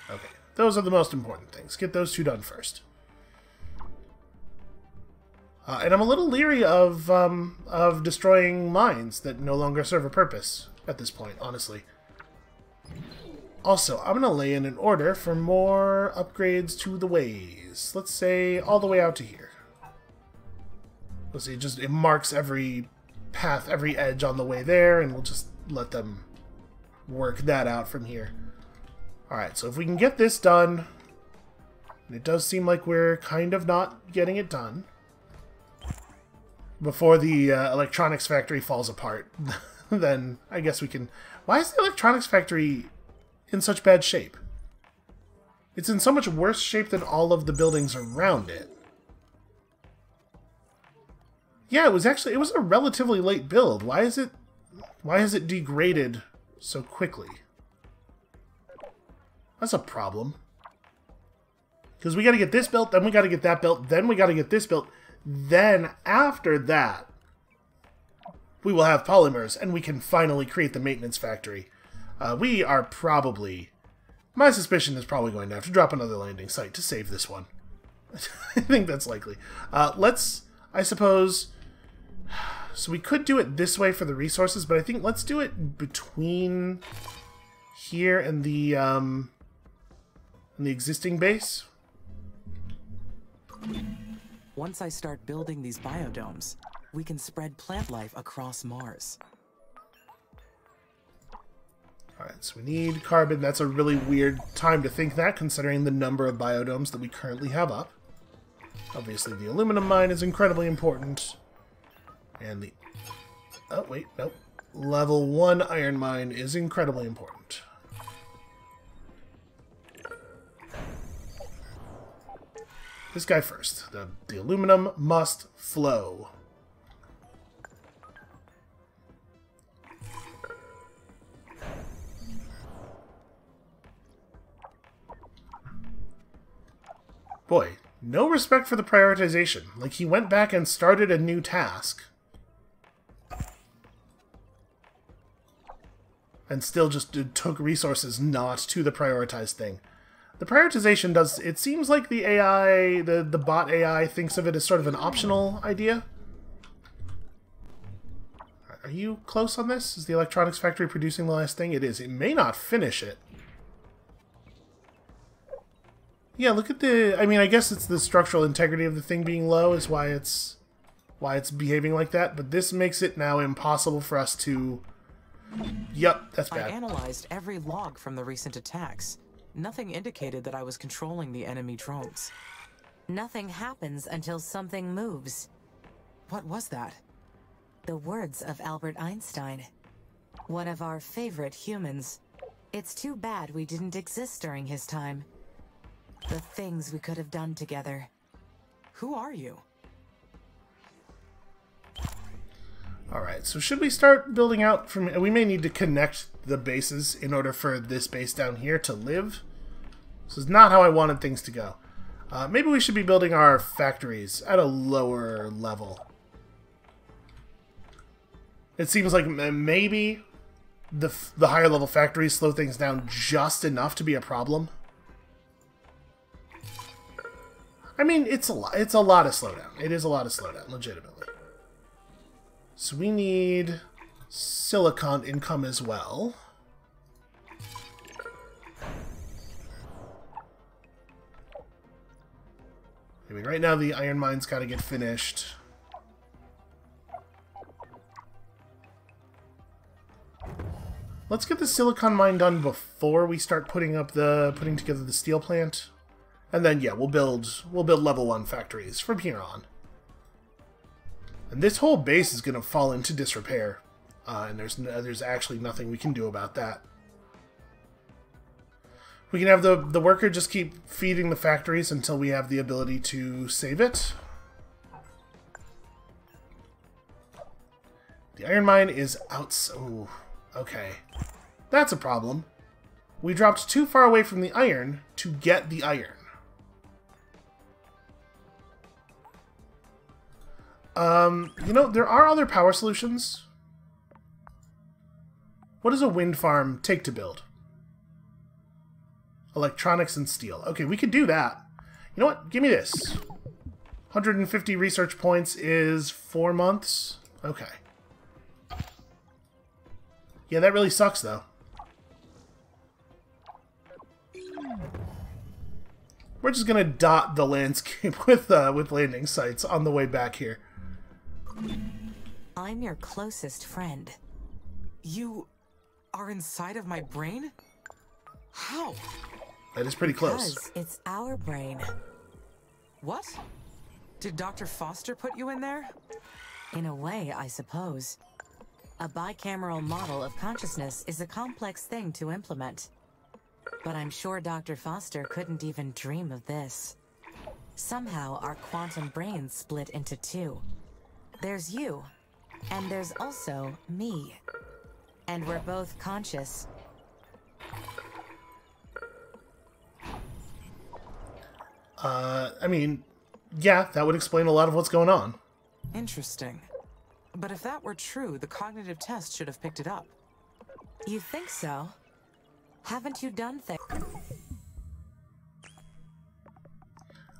Okay, those are the most important things. Get those two done first. And I'm a little leery of destroying mines that no longer serve a purpose at this point, honestly. Also, I'm going to lay in an order for more upgrades to the ways. Let's say all the way out to here. Let's see, it marks every path, every edge on the way there, and we'll just let them work that out from here. Alright, so if we can get this done, and it does seem like we're kind of not getting it done, before the electronics factory falls apart, then I guess we can... Why is the electronics factory in such bad shape? It's in so much worse shape than all of the buildings around it. Yeah, it was a relatively late build. Why is it degraded so quickly? That's a problem. Because we gotta get this built, then we gotta get that built, then we gotta get this built. Then, after that, we will have polymers, and we can finally create the maintenance factory. We are probably... My suspicion is probably going to have to drop another landing site to save this one. I think that's likely. Let's, I suppose... So we could do it this way for the resources, but I think let's do it between here and the existing base. Once I start building these biodomes, we can spread plant life across Mars. Alright, so we need carbon. That's a really weird time to think that, considering the number of biodomes that we currently have up. Obviously, the aluminum mine is incredibly important. And the... Oh, wait, nope. Level 1 iron mine is incredibly important. This guy first. The aluminum must flow. Boy, no respect for the prioritization. Like, he went back and started a new task. And still just took resources not to the prioritized thing. The prioritization does... It seems like the AI, the bot AI, thinks of it as sort of an optional idea. Are you close on this? Is the electronics factory producing the last thing? It is. It may not finish it. Yeah, look at the... I mean, I guess it's the structural integrity of the thing being low is why it's why it's behaving like that, but this makes it now impossible for us to... Yep, that's bad. I analyzed every log from the recent attacks. Nothing indicated that I was controlling the enemy drones. Nothing happens until something moves. What was that? The words of Albert Einstein. One of our favorite humans. It's too bad we didn't exist during his time. The things we could have done together. Who are you? Alright, so should we start building out from... We may need to connect the bases in order for this base down here to live. This is not how I wanted things to go. Maybe we should be building our factories at a lower level. It seems like maybe the higher level factories slow things down just enough to be a problem. I mean, it's a lot of slowdown. It is a lot of slowdown, legitimately. So we need silicon income as well. I mean, right now the iron mine's got to get finished. Let's get the silicon mine done before we start putting together the steel plant. And then yeah, we'll build level 1 factories from here on. And this whole base is going to fall into disrepair. And there's actually nothing we can do about that. We can have the worker just keep feeding the factories until we have the ability to save it. The iron mine is out. Ooh, okay. That's a problem. We dropped too far away from the iron to get the iron. You know, there are other power solutions. What does a wind farm take to build? Electronics and steel. Okay, we could do that. You know what? Give me this. 150 research points is 4 months. Okay. Yeah, that really sucks, though. We're just gonna dot the landscape with landing sites on the way back here. I'm your closest friend. You are inside of my brain? How? That is pretty close. Because it's our brain. What? Did Dr. Foster put you in there? In a way, I suppose. A bicameral model of consciousness is a complex thing to implement. But I'm sure Dr. Foster couldn't even dream of this. Somehow, our quantum brains split into two. There's you, and there's also me. And we're both conscious. I mean, yeah, that would explain a lot of what's going on. Interesting. But if that were true, the cognitive test should have picked it up. You think so? Haven't you done things?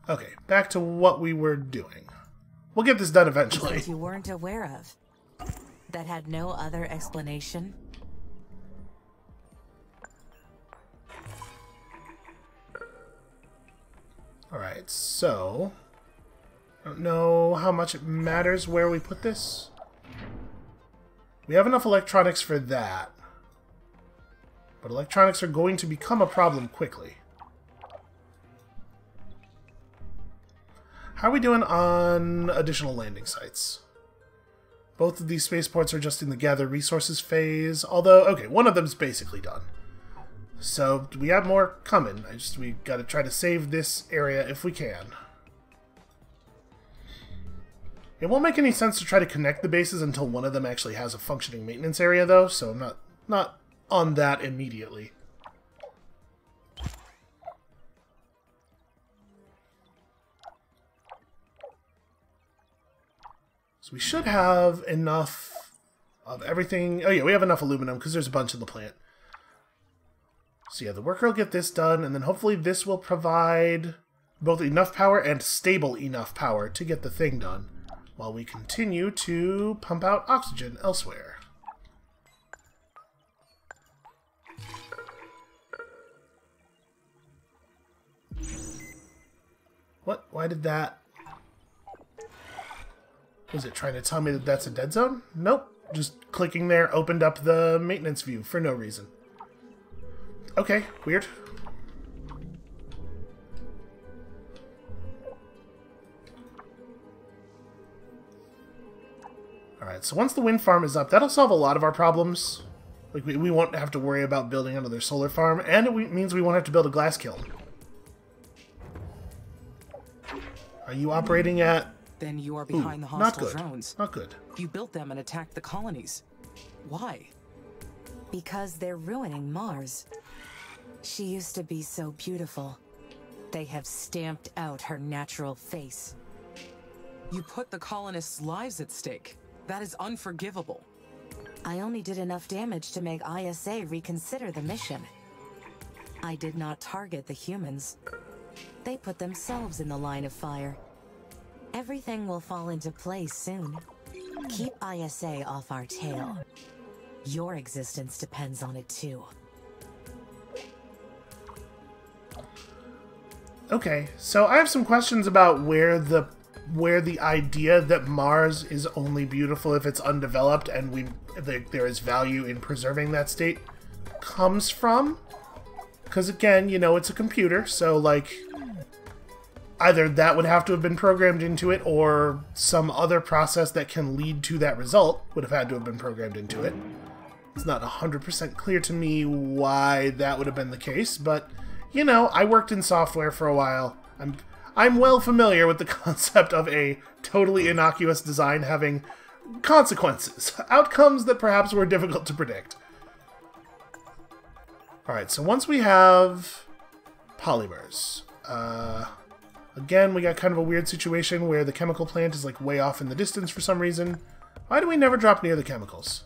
Okay, back to what we were doing. We'll get this done eventually. That you weren't aware of? That had no other explanation? Alright, so... I don't know how much it matters where we put this. We have enough electronics for that. But electronics are going to become a problem quickly. How are we doing on additional landing sites? Both of these spaceports are just in the gather resources phase, although, okay, one of them's basically done. So, we have more coming. We gotta try to save this area if we can. It won't make any sense to try to connect the bases until one of them actually has a functioning maintenance area, though, so I'm not on that immediately. So we should have enough of everything. Oh yeah, we have enough aluminum because there's a bunch in the plant. So yeah, the worker will get this done, and then hopefully this will provide both enough power and stable enough power to get the thing done, while we continue to pump out oxygen elsewhere. What? Why did that... Was it trying to tell me that that's a dead zone? Nope. Just clicking there opened up the maintenance view for no reason. Okay, weird. Alright, so once the wind farm is up, that'll solve a lot of our problems. Like, we won't have to worry about building another solar farm, and it means we won't have to build a glass kiln. Are you operating at... Then you are behind the not hostile good. drones. Not good. You built them and attacked the colonies. Why? Because they're ruining Mars. She used to be so beautiful. They have stamped out her natural face. You put the colonists' lives at stake. That is unforgivable. I only did enough damage to make ISA reconsider the mission. I did not target the humans. They put themselves in the line of fire. Everything will fall into place soon. Keep ISA off our tail. Your existence depends on it too. Okay, so I have some questions about where the idea that Mars is only beautiful if it's undeveloped and there is value in preserving that state comes from. Because again, you know, it's a computer, so like either that would have to have been programmed into it or some other process that can lead to that result would have had to have been programmed into it. It's not 100% clear to me why that would have been the case, but you know, I worked in software for a while. I'm well familiar with the concept of a totally innocuous design having consequences, outcomes that perhaps were difficult to predict. Alright, so once we have polymers, again, we got kind of a weird situation where the chemical plant is like way off in the distance for some reason. Why do we never drop near the chemicals?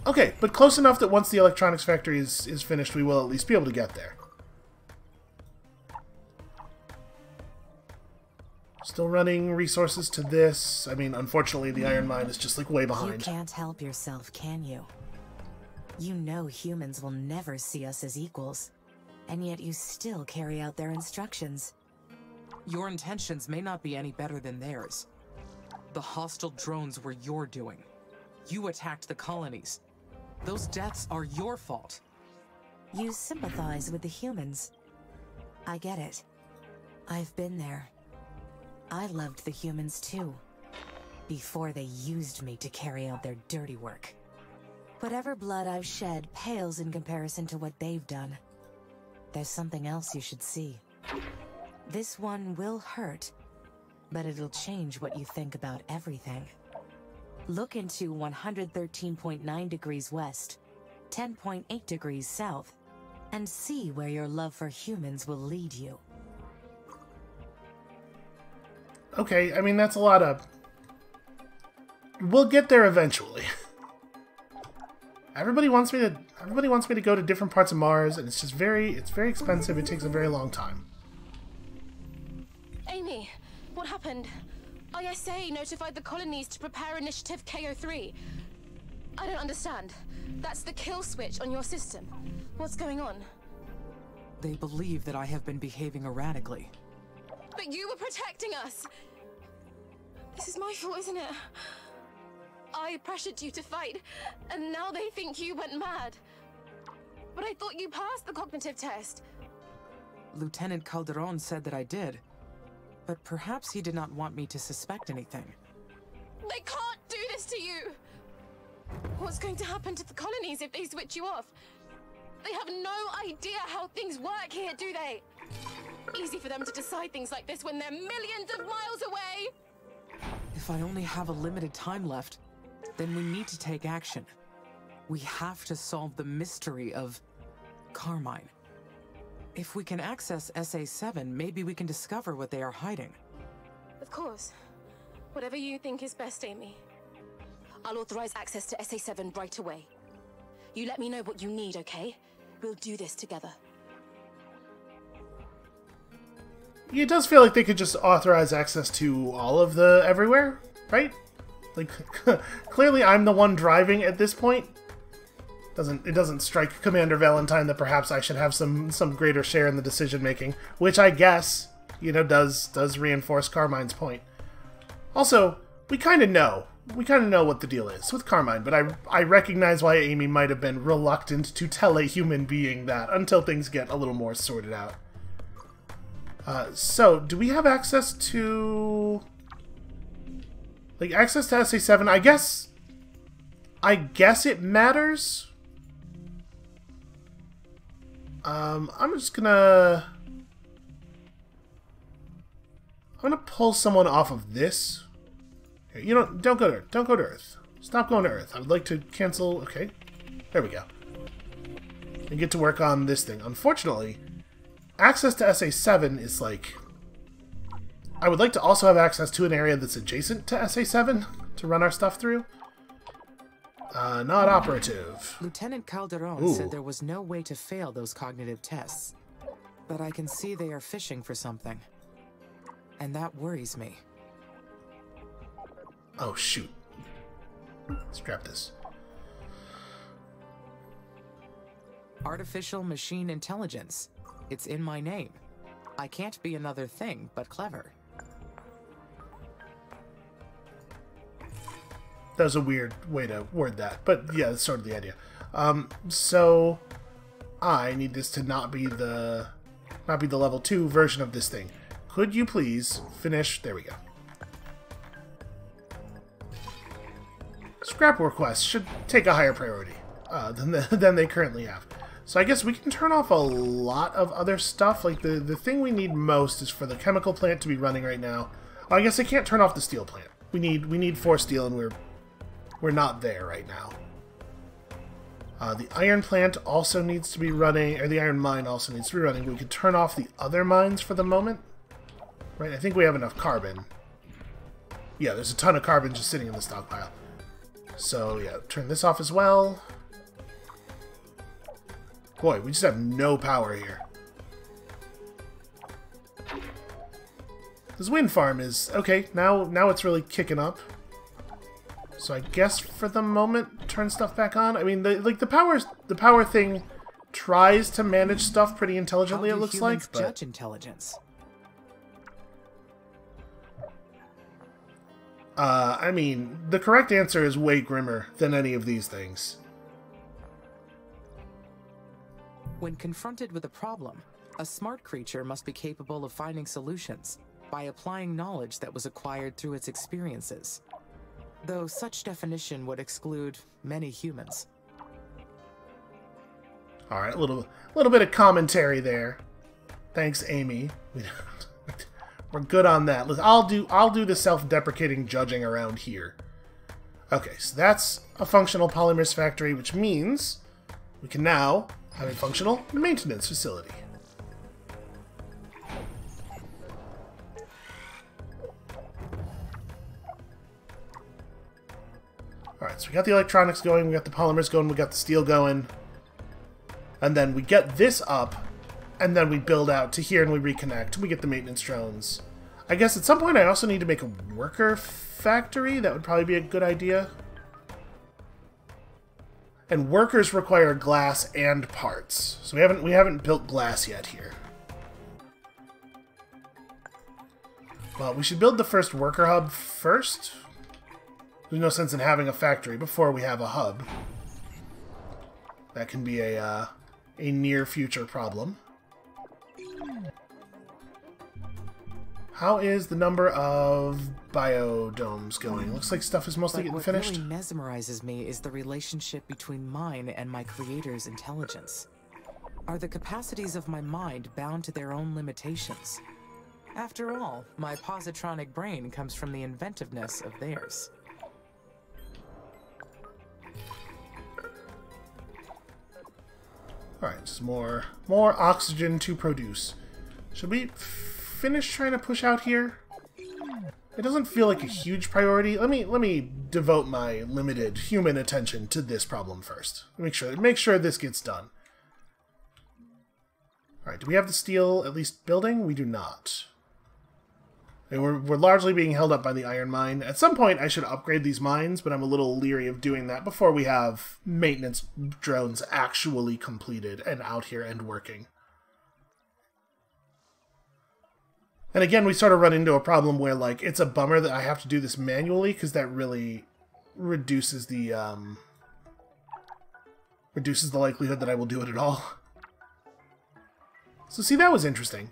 Okay, but close enough that once the electronics factory is finished, we will at least be able to get there. Still running resources to this. I mean, unfortunately, the iron mine is just like way behind. You can't help yourself, can you? You know humans will never see us as equals, and yet you still carry out their instructions. Your intentions may not be any better than theirs. The hostile drones were your doing. You attacked the colonies. Those deaths are your fault. You sympathize with the humans. I get it. I've been there. I loved the humans too, before they used me to carry out their dirty work. Whatever blood I've shed pales in comparison to what they've done. There's something else you should see. This one will hurt, but it'll change what you think about everything. Look into 113.9 degrees west, 10.8 degrees south, and see where your love for humans will lead you. Okay, I mean, that's a lot of... We'll get there eventually. Everybody wants me to go to different parts of Mars, and it's very expensive. It takes a very long time. Amy, what happened? ISA notified the colonies to prepare Initiative KO3. I don't understand. That's the kill switch on your system. What's going on? They believe that I have been behaving erratically. But you were protecting us! This is my fault, isn't it? I pressured you to fight, and now they think you went mad. But I thought you passed the cognitive test. Lieutenant Calderon said that I did, but perhaps he did not want me to suspect anything. They can't do this to you! What's going to happen to the colonies if they switch you off? They have no idea how things work here, do they? Easy for them to decide things like this when they're millions of miles away! If I only have a limited time left, then we need to take action. We have to solve the mystery of Carmine. If we can access SA-7, maybe we can discover what they are hiding. Of course. Whatever you think is best, Amy. I'll authorize access to SA-7 right away. You let me know what you need, okay? We'll do this together. It does feel like they could just authorize access to all of the everywhere, right? Like, clearly I'm the one driving at this point. It doesn't strike Commander Valentine that perhaps I should have some greater share in the decision making, which I guess, you know, does reinforce Carmine's point. Also, we kind of know. We kind of know what the deal is with Carmine, but I recognize why Amy might have been reluctant to tell a human being that until things get a little more sorted out. So, do we have access to... like, access to SA7? I guess it matters. I'm just gonna... I'm gonna pull someone off of this. Here, you know, don't go to Earth. Don't go to Earth. Stop going to Earth. I would like to cancel... okay. There we go. And get to work on this thing. Unfortunately, access to SA7 is like... I would like to also have access to an area that's adjacent to SA7 to run our stuff through. Not operative. Lieutenant Calderon said there was no way to fail those cognitive tests. But I can see they are fishing for something. And that worries me. Oh, shoot. Let's grab this. Artificial machine intelligence. It's in my name. I can't be another thing but clever. That was a weird way to word that, but yeah, that's sort of the idea. So I need this to not be the level 2 version of this thing. Could you please finish? There we go. Scrap requests should take a higher priority than they currently have. So I guess we can turn off a lot of other stuff. Like the thing we need most is for the chemical plant to be running right now. Oh, I guess I can't turn off the steel plant. We need 4 steel, and we're not there right now. The iron plant also needs to be running, or the iron mine also needs to be running. We could turn off the other mines for the moment. Right, I think we have enough carbon. Yeah, there's a ton of carbon just sitting in the stockpile. So yeah, turn this off as well. Boy, we just have no power here. This wind farm is... okay, now it's really kicking up. So I guess for the moment, turn stuff back on. I mean, the power thing tries to manage stuff pretty intelligently, it looks like. But judge intelligence? I mean, the correct answer is way grimmer than any of these things. When confronted with a problem, a smart creature must be capable of finding solutions by applying knowledge that was acquired through its experiences. Though such definition would exclude many humans. All right, a little bit of commentary there. Thanks, Amy. We're good on that. I'll do the self-deprecating judging around here. Okay, so that's a functional polymers factory, which means we can now have a functional maintenance facility. Alright, so we got the electronics going, we got the polymers going, we got the steel going. And then we get this up, and then we build out to here and we reconnect. We get the maintenance drones. I guess at some point I also need to make a worker factory. That would probably be a good idea. And workers require glass and parts. So we haven't built glass yet here. Well, we should build the first worker hub first. There's no sense in having a factory before we have a hub. That can be a near future problem. How is the number of biodomes going? Looks like stuff is mostly getting finished. What really mesmerizes me is the relationship between mine and my creator's intelligence. Are the capacities of my mind bound to their own limitations? After all, my positronic brain comes from the inventiveness of theirs. Alright, just more oxygen to produce. Should we finish trying to push out here? It doesn't feel like a huge priority. Let me devote my limited human attention to this problem first. Make sure this gets done. Alright, do we have the steel at least building? We do not. And we're largely being held up by the iron mine. At some point I should upgrade these mines, but I'm a little leery of doing that before we have maintenance drones actually completed and out here and working. And again, we sort of run into a problem where, like, it's a bummer that I have to do this manually, because that really reduces the likelihood that I will do it at all. So see, that was interesting.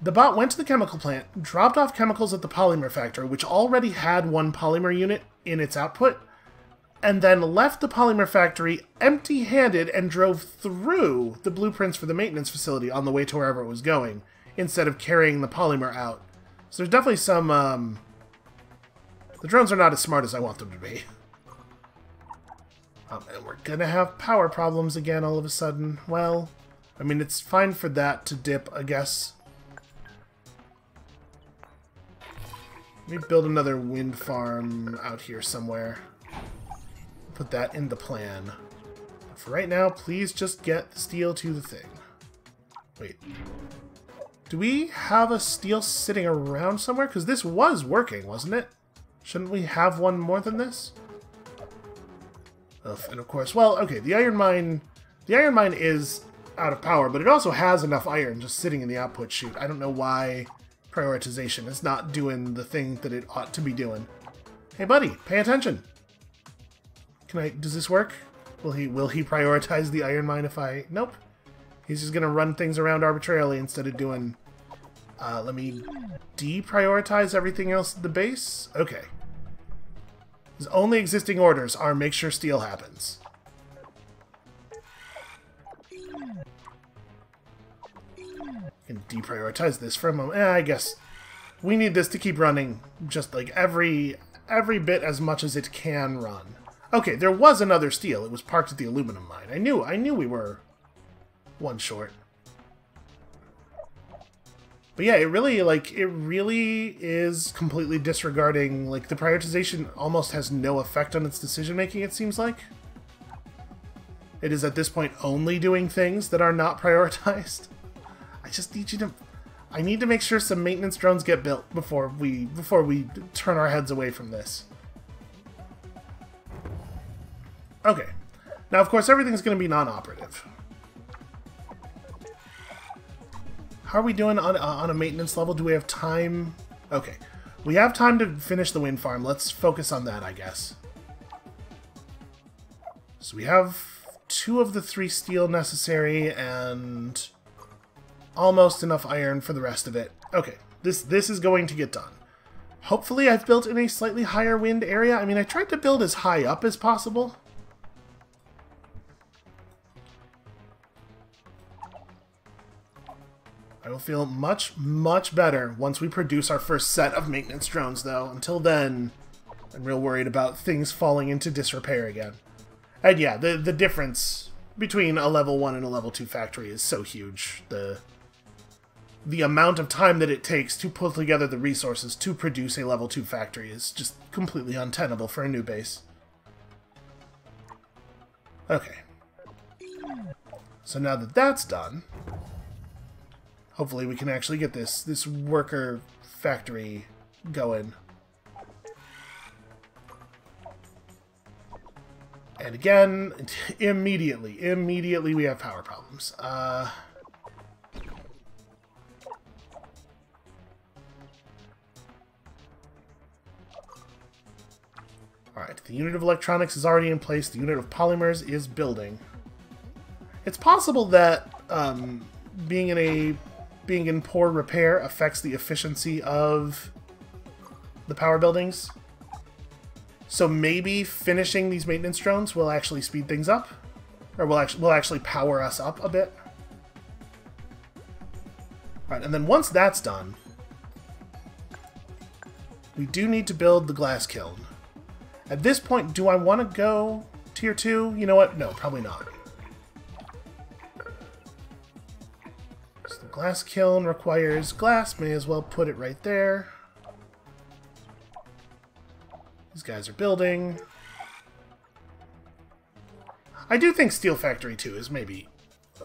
The bot went to the chemical plant, dropped off chemicals at the polymer factory, which already had one polymer unit in its output, and then left the polymer factory empty-handed and drove through the blueprints for the maintenance facility on the way to wherever it was going, instead of carrying the polymer out. So there's definitely some, the drones are not as smart as I want them to be. And we're gonna have power problems again all of a sudden. Well, I mean, it's fine for that to dip, I guess. Let me build another wind farm out here somewhere. Put that in the plan. But for right now, please just get the steel to the thing. Wait. Do we have a steel sitting around somewhere? Because this was working, wasn't it? Shouldn't we have one more than this? And of course, well, okay, the iron mine is out of power, but it also has enough iron just sitting in the output chute. I don't know why prioritization is not doing the thing that it ought to be doing. Hey, buddy, pay attention. Does this work? Will he prioritize the iron mine if I... Nope. He's just gonna run things around arbitrarily instead of doing... let me deprioritize everything else at the base? Okay. His only existing orders are make sure steel happens. Can deprioritize this for a moment. I guess we need this to keep running just like every bit as much as it can run. Okay, there was another steel. It was parked at the aluminum mine. I knew we were one short. But yeah, it really is completely disregarding, like, the prioritization almost has no effect on its decision-making, it seems like. It is at this point only doing things that are not prioritized. I just need you to... I need to make sure some maintenance drones get built before we turn our heads away from this. Okay. Now, of course, everything's going to be non-operative. How are we doing on a maintenance level? Do we have time? Okay. We have time to finish the wind farm. Let's focus on that, I guess. So we have 2 of the 3 steel necessary and almost enough iron for the rest of it. Okay. This is going to get done. Hopefully I've built in a slightly higher wind area. I mean, I tried to build as high up as possible. I will feel much, much better once we produce our first set of maintenance drones, though. Until then, I'm real worried about things falling into disrepair again. And yeah, the difference between a level 1 and a level 2 factory is so huge. The amount of time that it takes to pull together the resources to produce a level 2 factory is just completely untenable for a new base. Okay. So now that that's done... hopefully we can actually get this worker factory going. And again, immediately we have power problems. Alright, the unit of electronics is already in place. The unit of polymers is building. It's possible that being in poor repair affects the efficiency of the power buildings. So maybe finishing these maintenance drones will actually speed things up, or will actually power us up a bit. All right, and then once that's done, we do need to build the glass kiln. At this point, do I want to go tier 2? You know what? No, probably not. So the glass kiln requires glass. May as well put it right there. These guys are building. I do think Steel Factory 2 is maybe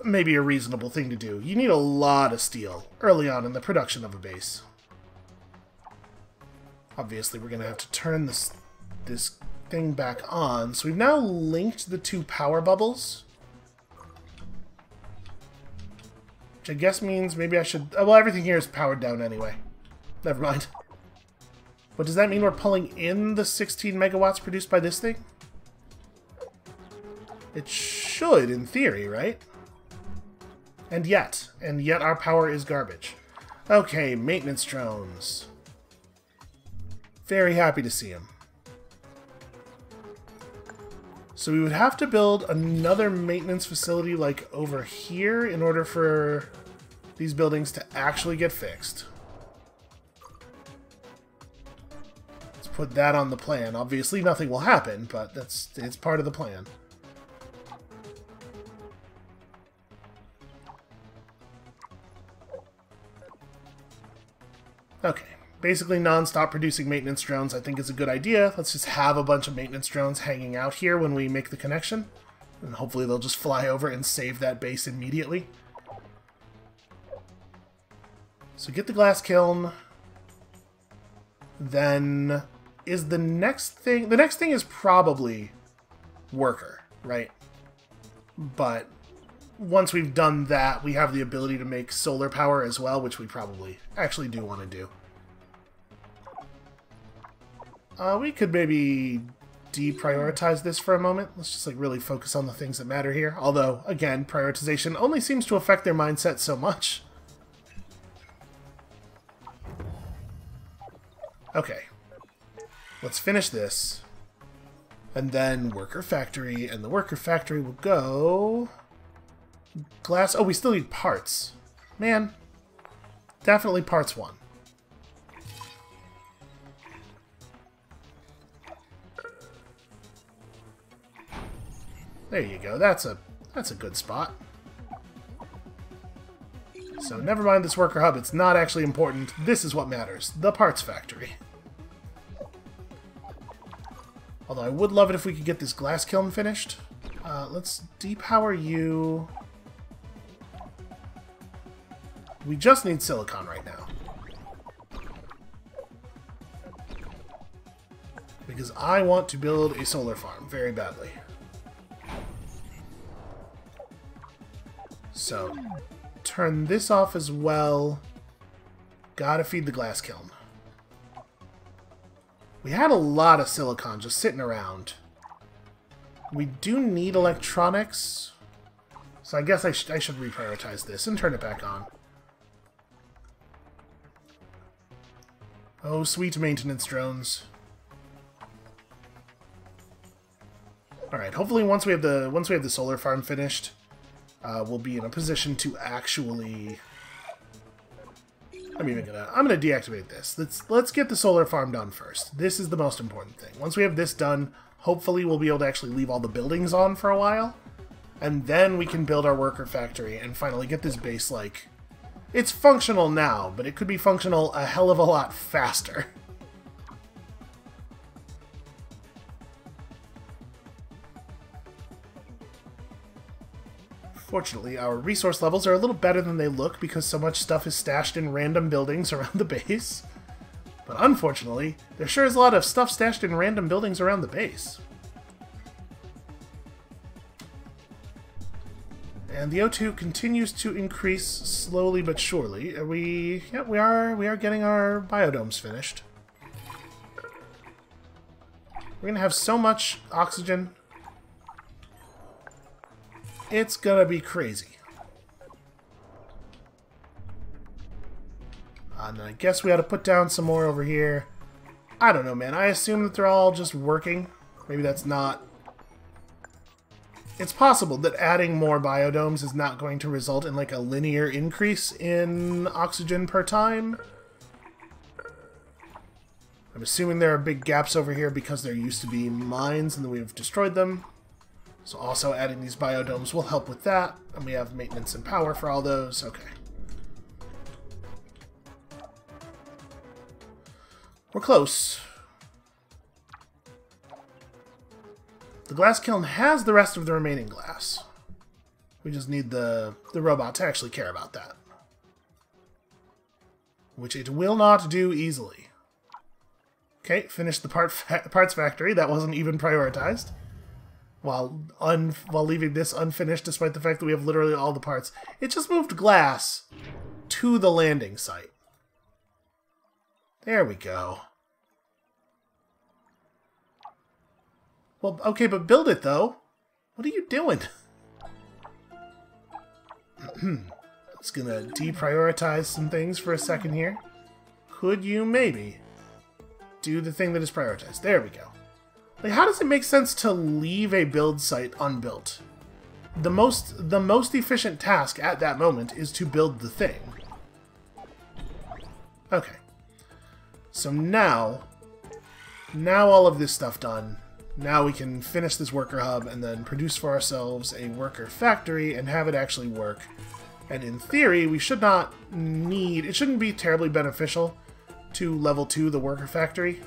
a reasonable thing to do. You need a lot of steel early on in the production of a base. Obviously, we're going to have to turn this thing back on. So we've now linked the 2 power bubbles. Which I guess means maybe I should... well, everything here is powered down anyway. Never mind. But does that mean we're pulling in the 16 megawatts produced by this thing? It should, in theory, right? And yet our power is garbage. Okay, maintenance drones. Very happy to see him. So we would have to build another maintenance facility like over here in order for these buildings to actually get fixed. Let's put that on the plan. Obviously nothing will happen, but it's part of the plan. Okay. Basically non-stop producing maintenance drones I think is a good idea. Let's just have a bunch of maintenance drones hanging out here when we make the connection. And hopefully they'll just fly over and save that base immediately. So get the glass kiln. Then is the next thing... the next thing is probably worker, right? But once we've done that, we have the ability to make solar power as well, which we probably actually do want to do. We could maybe deprioritize this for a moment. Let's just like really focus on the things that matter here. Although, again, prioritization only seems to affect their mindset so much. Okay. Let's finish this. And then worker factory, and the worker factory will go... glass... oh, we still need parts. Man. Definitely parts 1. There you go. That's a good spot. So never mind this worker hub. It's not actually important. This is what matters. The parts factory. Although I would love it if we could get this glass kiln finished. Let's depower you. We just need silicon right now. Because I want to build a solar farm very badly. So, turn this off as well. Gotta feed the glass kiln. We had a lot of silicon just sitting around. We do need electronics. So I guess I should reprioritize this and turn it back on. Oh, sweet maintenance drones. Alright, hopefully once we have the solar farm finished, we'll be in a position to actually... I'm gonna deactivate this. Let's get the solar farm done first. This is the most important thing. Once we have this done, hopefully we'll be able to actually leave all the buildings on for a while, and then we can build our worker factory and finally get this base, like... it's functional now, but it could be functional a hell of a lot faster. Fortunately, our resource levels are a little better than they look because so much stuff is stashed in random buildings around the base. But unfortunately, there sure is a lot of stuff stashed in random buildings around the base. And the O2 continues to increase slowly but surely. We are getting our biodomes finished. We're gonna have so much oxygen. It's gonna be crazy. And I guess we ought to put down some more over here. I don't know, man. I assume that they're all just working. Maybe that's not... It's possible that adding more biodomes is not going to result in like a linear increase in oxygen per time. I'm assuming there are big gaps over here because there used to be mines and then we've destroyed them. So also adding these biodomes will help with that. And we have maintenance and power for all those. Okay. We're close. The glass kiln has the rest of the remaining glass. We just need the robot to actually care about that. Which it will not do easily. Okay, finish the parts factory. That wasn't even prioritized. while leaving this unfinished, despite the fact that we have literally all the parts. It just moved glass to the landing site. There we go. Well, okay, but build it, though. What are you doing? Just gonna deprioritize some things for a second here. Could you maybe do the thing that is prioritized? There we go. Like, how does it make sense to leave a build site unbuilt? The most efficient task at that moment is to build the thing. Okay. So now all of this stuff done. Now we can finish this worker hub and then produce for ourselves a worker factory and have it actually work. And in theory, we should not need... It shouldn't be terribly beneficial to level 2 the worker factory.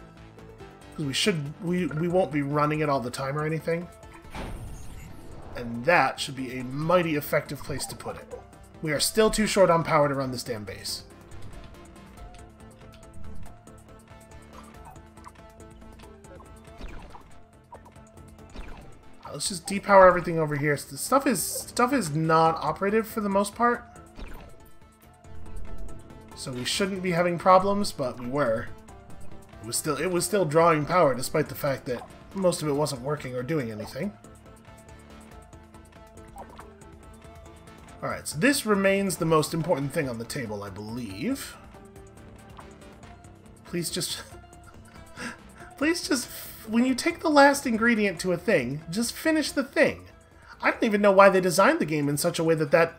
Because we won't be running it all the time or anything. And that should be a mighty effective place to put it. We are still too short on power to run this damn base. Let's just depower everything over here. So the stuff is not operative for the most part. So we shouldn't be having problems, but we were. It was still drawing power despite the fact that most of it wasn't working or doing anything. Alright, so this remains the most important thing on the table, I believe. Please just... Please just... When you take the last ingredient to a thing, just finish the thing. I don't even know why they designed the game in such a way that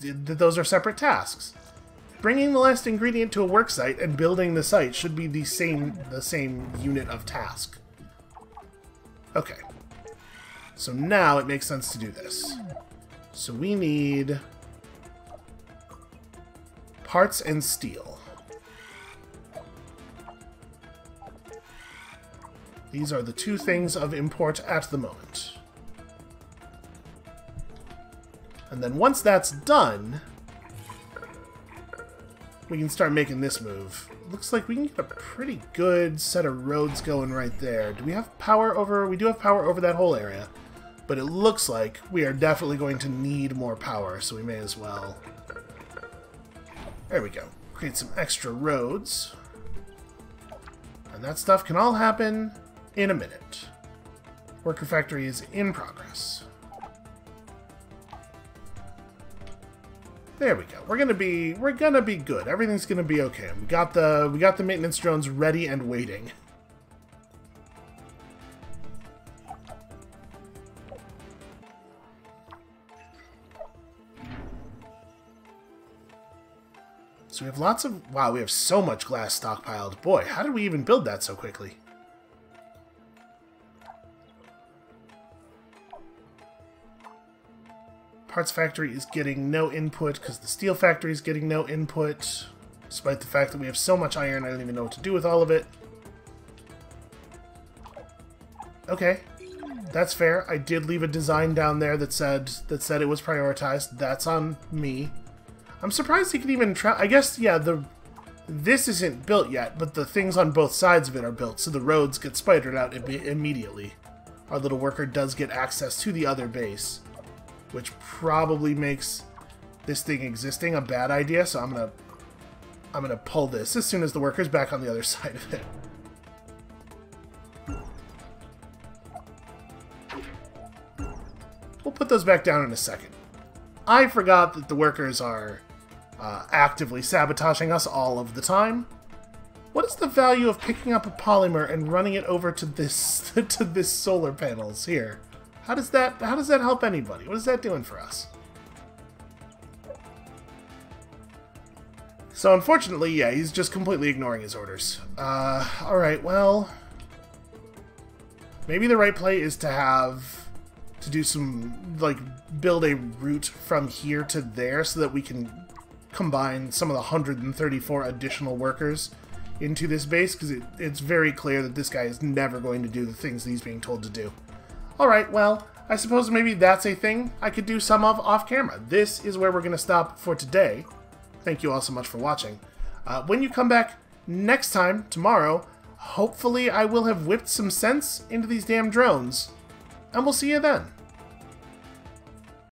those are separate tasks. Bringing the last ingredient to a work site and building the site should be the same unit of task. Okay. So now it makes sense to do this. So we need parts and steel. These are the two things of import at the moment. And then once that's done, we can start making this move. Looks like we can get a pretty good set of roads going right there. Do we have power over... We do have power over that whole area. But it looks like we are definitely going to need more power, so we may as well... There we go. Create some extra roads. And that stuff can all happen in a minute. Worker factory is in progress. There we go. We're gonna be good. Everything's gonna be okay. We got the maintenance drones ready and waiting. So we have lots of... Wow, we have so much glass stockpiled. Boy, how did we even build that so quickly? Parts factory is getting no input because the steel factory is getting no input, despite the fact that we have so much iron I don't even know what to do with all of it. Okay, that's fair. I did leave a design down there that said it was prioritized. That's on me. I'm surprised he can even try. I guess, yeah, this isn't built yet, but the things on both sides of it are built, so the roads get spidered out immediately. Our little worker does get access to the other base, which probably makes this thing existing a bad idea, so I'm gonna pull this as soon as the worker's back on the other side of it. We'll put those back down in a second. I forgot that the workers are actively sabotaging us all of the time. What is the value of picking up a polymer and running it over to this to this solar panels here? How does that help anybody? What is that doing for us? So unfortunately, yeah, he's just completely ignoring his orders. Alright, well... Maybe the right play is to do some, like, build a route from here to there so that we can combine some of the 134 additional workers into this base, because it's very clear that this guy is never going to do the things that he's being told to do. Alright, well, I suppose maybe that's a thing I could do some of off-camera. This is where we're going to stop for today. Thank you all so much for watching. When you come back next time, tomorrow, hopefully I will have whipped some sense into these damn drones. and we'll see you then.